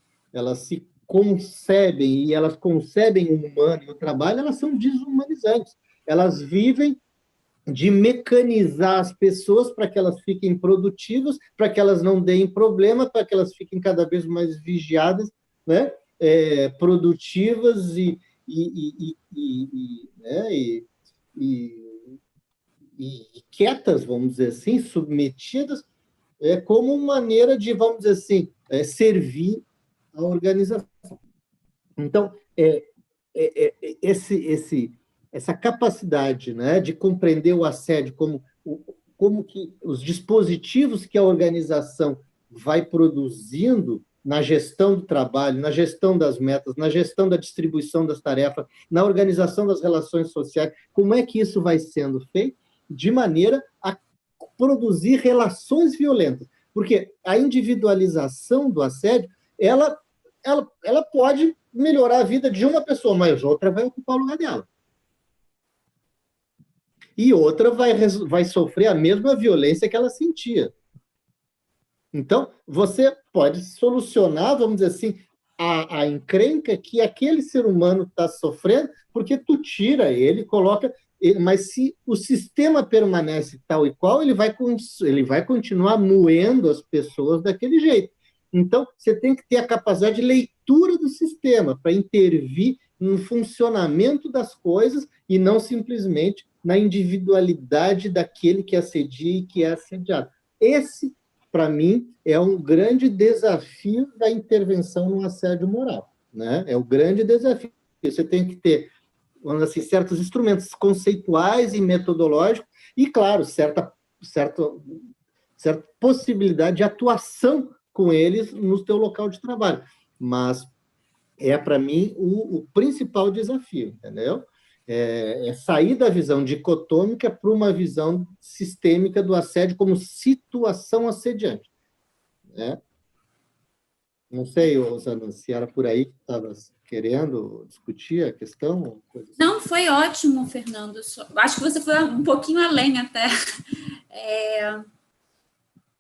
se concebem e elas concebem o humano e o trabalho, elas são desumanizantes. Elas vivem de mecanizar as pessoas para que elas fiquem produtivas, para que elas não deem problema, para que elas fiquem cada vez mais vigiadas, né? Produtivas né? E quietas, vamos dizer assim, submetidas, como maneira de, vamos dizer assim, servir a organização. Então, essa capacidade, né, de compreender o assédio como que os dispositivos que a organização vai produzindo na gestão do trabalho, na gestão das metas, na gestão da distribuição das tarefas, na organização das relações sociais, como é que isso vai sendo feito de maneira a produzir relações violentas. Porque a individualização do assédio, ela pode melhorar a vida de uma pessoa, mas outra vai ocupar o lugar dela. E outra vai sofrer a mesma violência que ela sentia. Então, você pode solucionar, vamos dizer assim, a encrenca que aquele ser humano está sofrendo, porque tu tira ele, coloca... Mas se o sistema permanece tal e qual, ele vai continuar moendo as pessoas daquele jeito. Então, você tem que ter a capacidade de leitura do sistema para intervir no funcionamento das coisas e não simplesmente na individualidade daquele que assedia e que é assediado. Esse, para mim, é um grande desafio da intervenção no assédio moral, né? É o grande desafio. Você tem que ter, vamos dizer assim, certos instrumentos conceituais e metodológicos e, claro, certa possibilidade de atuação com eles no teu local de trabalho. Mas para mim, o principal desafio, entendeu? É sair da visão dicotômica para uma visão sistêmica do assédio como situação assediante, né? Não sei, Rosana, se era por aí que estava querendo discutir a questão? Coisa assim. Não, foi ótimo, Fernando. Acho que você foi um pouquinho além até.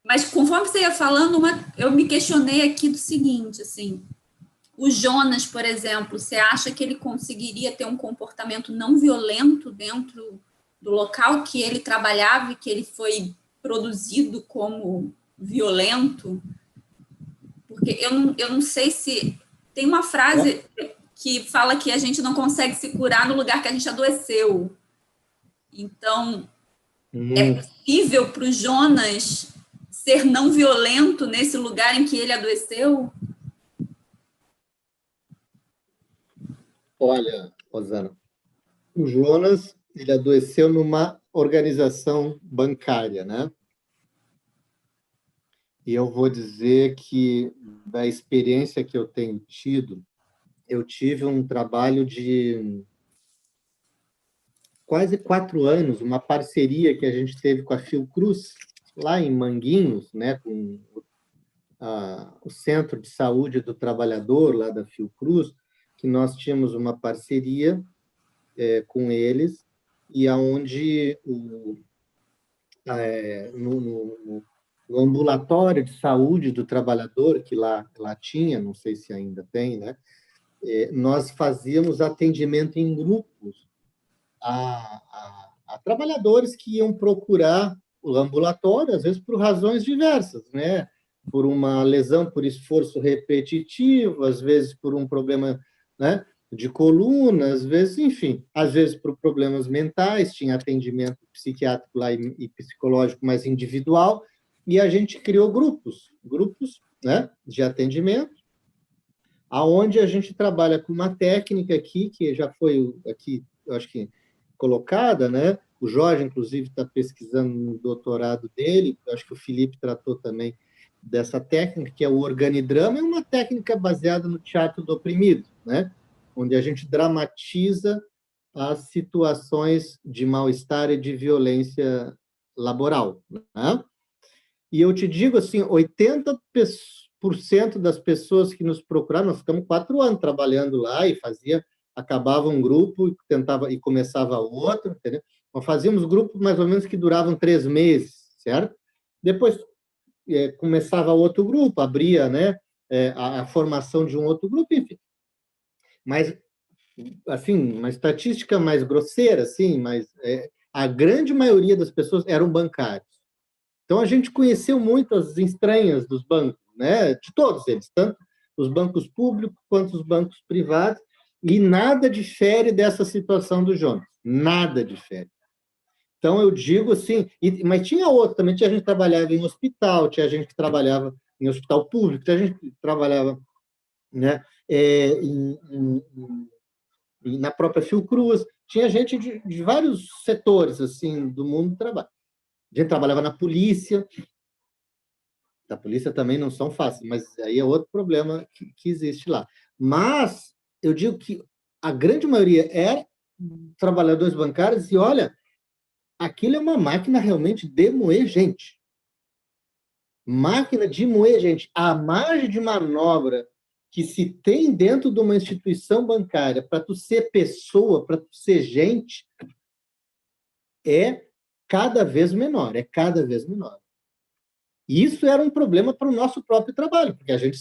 Mas conforme você ia falando, eu me questionei aqui do seguinte, assim, o Jonas, por exemplo, você acha que ele conseguiria ter um comportamento não violento dentro do local que ele trabalhava e que ele foi produzido como violento? Porque eu não sei se... Tem uma frase que fala que a gente não consegue se curar no lugar que a gente adoeceu. Então, é possível para o Jonas ser não violento nesse lugar em que ele adoeceu? Olha, Rosana, o Jonas, ele adoeceu numa organização bancária, né? E eu vou dizer que, da experiência que eu tenho tido, eu tive um trabalho de quase 4 anos, uma parceria que a gente teve com a Fiocruz, lá em Manguinhos, né, com o Centro de Saúde do Trabalhador, lá da Fiocruz, que nós tínhamos uma parceria com eles, e aonde o ambulatório de saúde do trabalhador, que lá tinha, não sei se ainda tem, né? Nós fazíamos atendimento em grupos a trabalhadores que iam procurar o ambulatório, às vezes por razões diversas, né? Por uma lesão por esforço repetitivo, às vezes por um problema, né, de coluna, às vezes, enfim, às vezes por problemas mentais, tinha atendimento psiquiátrico lá e psicológico mais individual, e a gente criou grupos, né, de atendimento, aonde a gente trabalha com uma técnica aqui, que já foi aqui, eu acho que colocada, né? O Jorge, inclusive, está pesquisando no doutorado dele, eu acho que o Felipe tratou também dessa técnica, que é o organidrama, é uma técnica baseada no teatro do oprimido, né? Onde a gente dramatiza as situações de mal-estar e de violência laboral, né? E eu te digo assim, 80% das pessoas que nos procuraram, nós ficamos 4 anos trabalhando lá e acabava um grupo e começava outro, entendeu? Nós fazíamos grupos mais ou menos que duravam 3 meses, certo? Depois começava outro grupo, abria, né, a formação de um outro grupo, enfim. Mas, assim, uma estatística mais grosseira, assim, mas a grande maioria das pessoas eram bancários. Então, a gente conheceu muito as entranhas dos bancos, né? De todos eles, tanto os bancos públicos quanto os bancos privados, e nada difere dessa situação do Jonas, nada difere. Então, eu digo assim, mas tinha outro também, tinha gente que trabalhava em hospital, tinha gente que trabalhava em hospital público, tinha gente que trabalhava, né, na própria Fiocruz, tinha gente de vários setores assim, do mundo do trabalho. A gente trabalhava na polícia, da polícia também não são fáceis, mas aí é outro problema que existe lá. Mas eu digo que a grande maioria era trabalhadores bancários e, olha, aquilo é uma máquina realmente de moer gente. Máquina de moer gente. A margem de manobra que se tem dentro de uma instituição bancária para tu ser pessoa, para tu ser gente, é cada vez menor, é cada vez menor. E isso era um problema para o nosso próprio trabalho, porque a gente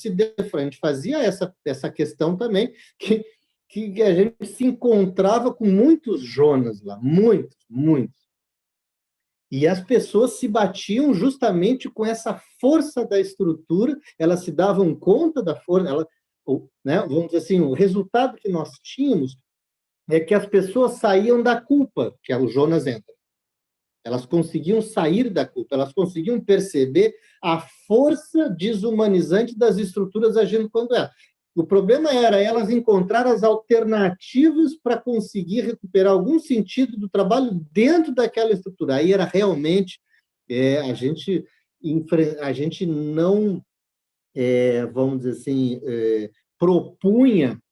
fazia essa questão também, que a gente se encontrava com muitos Jonas lá, muitos. E as pessoas se batiam justamente com essa força da estrutura, elas se davam conta da força, né, vamos dizer assim, o resultado que nós tínhamos é que as pessoas saíam da culpa, que o Jonas entra. Elas conseguiam sair da culpa, elas conseguiam perceber a força desumanizante das estruturas agindo quando ela. O problema era elas encontrar as alternativas para conseguir recuperar algum sentido do trabalho dentro daquela estrutura. Aí era realmente a gente não, vamos dizer assim, propunha,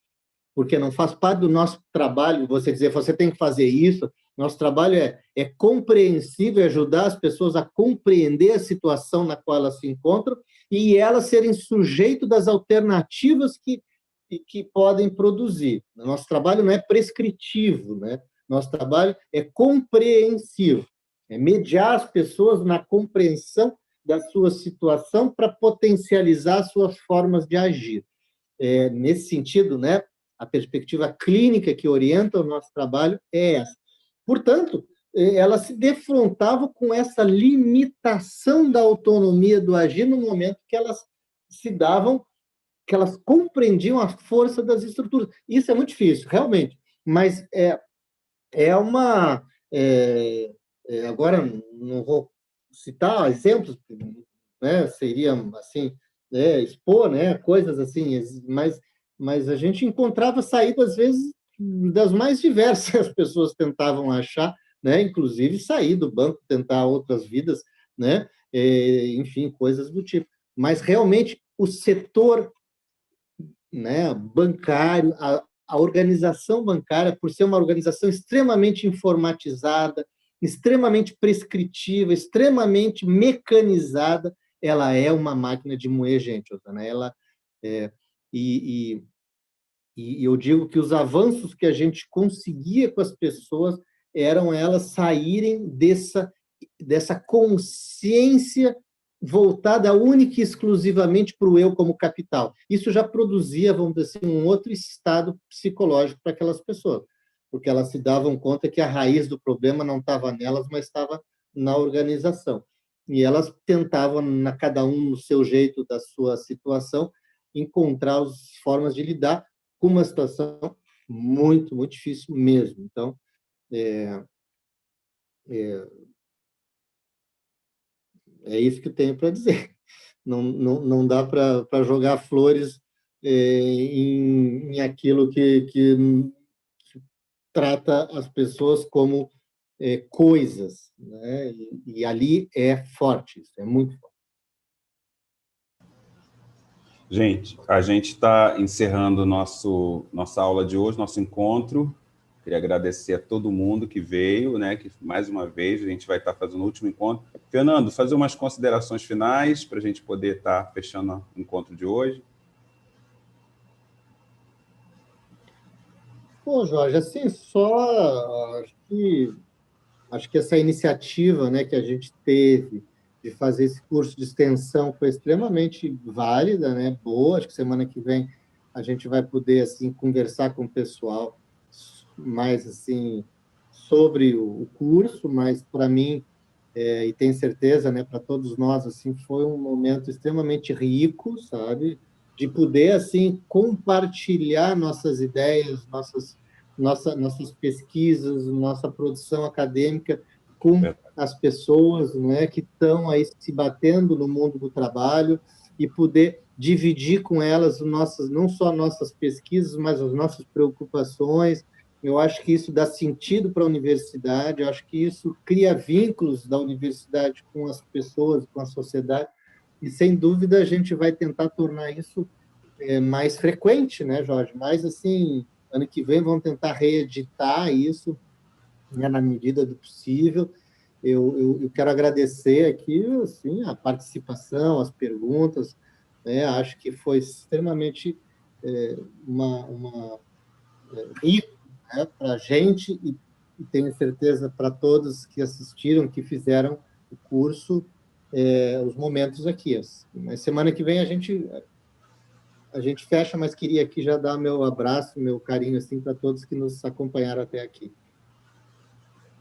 porque não faz parte do nosso trabalho você dizer, você tem que fazer isso. Nosso trabalho é compreensível, ajudar as pessoas a compreender a situação na qual elas se encontram e elas serem sujeito das alternativas que podem produzir. Nosso trabalho não é prescritivo, né? Nosso trabalho é compreensivo, é mediar as pessoas na compreensão da sua situação para potencializar suas formas de agir. Nesse sentido, né, a perspectiva clínica que orienta o nosso trabalho é essa. Portanto, ela se defrontava com essa limitação da autonomia do agir no momento que elas que elas compreendiam a força das estruturas. Isso é muito difícil, realmente, mas agora não vou citar exemplos, né, seria assim, expor, né, coisas assim, mas a gente encontrava saídas, às vezes, das mais diversas as pessoas tentavam achar, né? Inclusive sair do banco, tentar outras vidas, né? Enfim, coisas do tipo. Mas, realmente, o setor, né, bancário, a organização bancária, por ser uma organização extremamente informatizada, extremamente prescritiva, extremamente mecanizada, ela é uma máquina de moer gente, né? E eu digo que os avanços que a gente conseguia com as pessoas eram elas saírem dessa consciência voltada única e exclusivamente para o eu como capital. Isso já produzia, vamos dizer assim, um outro estado psicológico para aquelas pessoas, porque elas se davam conta que a raiz do problema não estava nelas, mas estava na organização. E elas tentavam, cada um no seu jeito, da sua situação, encontrar as formas de lidar com uma situação muito, muito difícil mesmo. Então, é isso que eu tenho para dizer. Não dá para jogar flores em aquilo que trata as pessoas como coisas, né? E ali é forte, isso é muito forte. Gente, a gente está encerrando nossa aula de hoje, nosso encontro. Queria agradecer a todo mundo que veio, né? Que mais uma vez a gente vai estar fazendo o último encontro. Fernando, fazer umas considerações finais para a gente poder estar fechando o encontro de hoje. Pô, Jorge, assim, só acho que essa iniciativa, né, que a gente teve de fazer esse curso de extensão foi extremamente válida, né, boa. Acho que semana que vem a gente vai poder assim conversar com o pessoal mais assim sobre o curso, mas para mim e tenho certeza, né, para todos nós assim foi um momento extremamente rico, sabe, de poder assim compartilhar nossas ideias, nossas pesquisas, nossa produção acadêmica com as pessoas, né, que estão aí se batendo no mundo do trabalho e poder dividir com elas não só nossas pesquisas, mas as nossas preocupações. Eu acho que isso dá sentido para a universidade, eu acho que isso cria vínculos da universidade com as pessoas, com a sociedade, e, sem dúvida, a gente vai tentar tornar isso mais frequente, né, Jorge? Mais assim, ano que vem vamos tentar reeditar isso, né, na medida do possível. Eu quero agradecer aqui assim, a participação, as perguntas, né? Acho que foi extremamente rico, né, para a gente e tenho certeza para todos que assistiram, que fizeram o curso, os momentos aqui. Mas semana que vem a gente fecha, mas queria aqui já dar meu abraço, meu carinho assim para todos que nos acompanharam até aqui.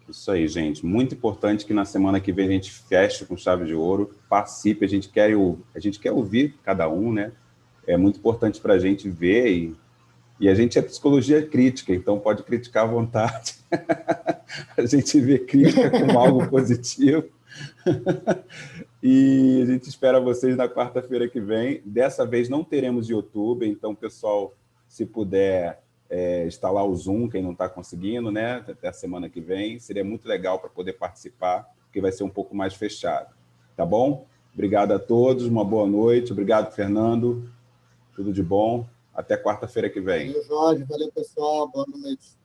Isso aí, gente. Muito importante que na semana que vem a gente feche com chave de ouro, participe, a gente quer ouvir cada um, né? É muito importante para a gente ver e a gente é psicologia crítica, então pode criticar à vontade. A gente vê crítica como algo positivo. E a gente espera vocês na quarta-feira que vem. Dessa vez não teremos YouTube, então, pessoal, se puder instalar o Zoom, quem não está conseguindo, né? Até a semana que vem, seria muito legal para poder participar, porque vai ser um pouco mais fechado. Tá bom? Obrigado a todos, uma boa noite. Obrigado, Fernando. Tudo de bom. Até quarta-feira que vem. Valeu, Jorge. Valeu, pessoal. Boa noite.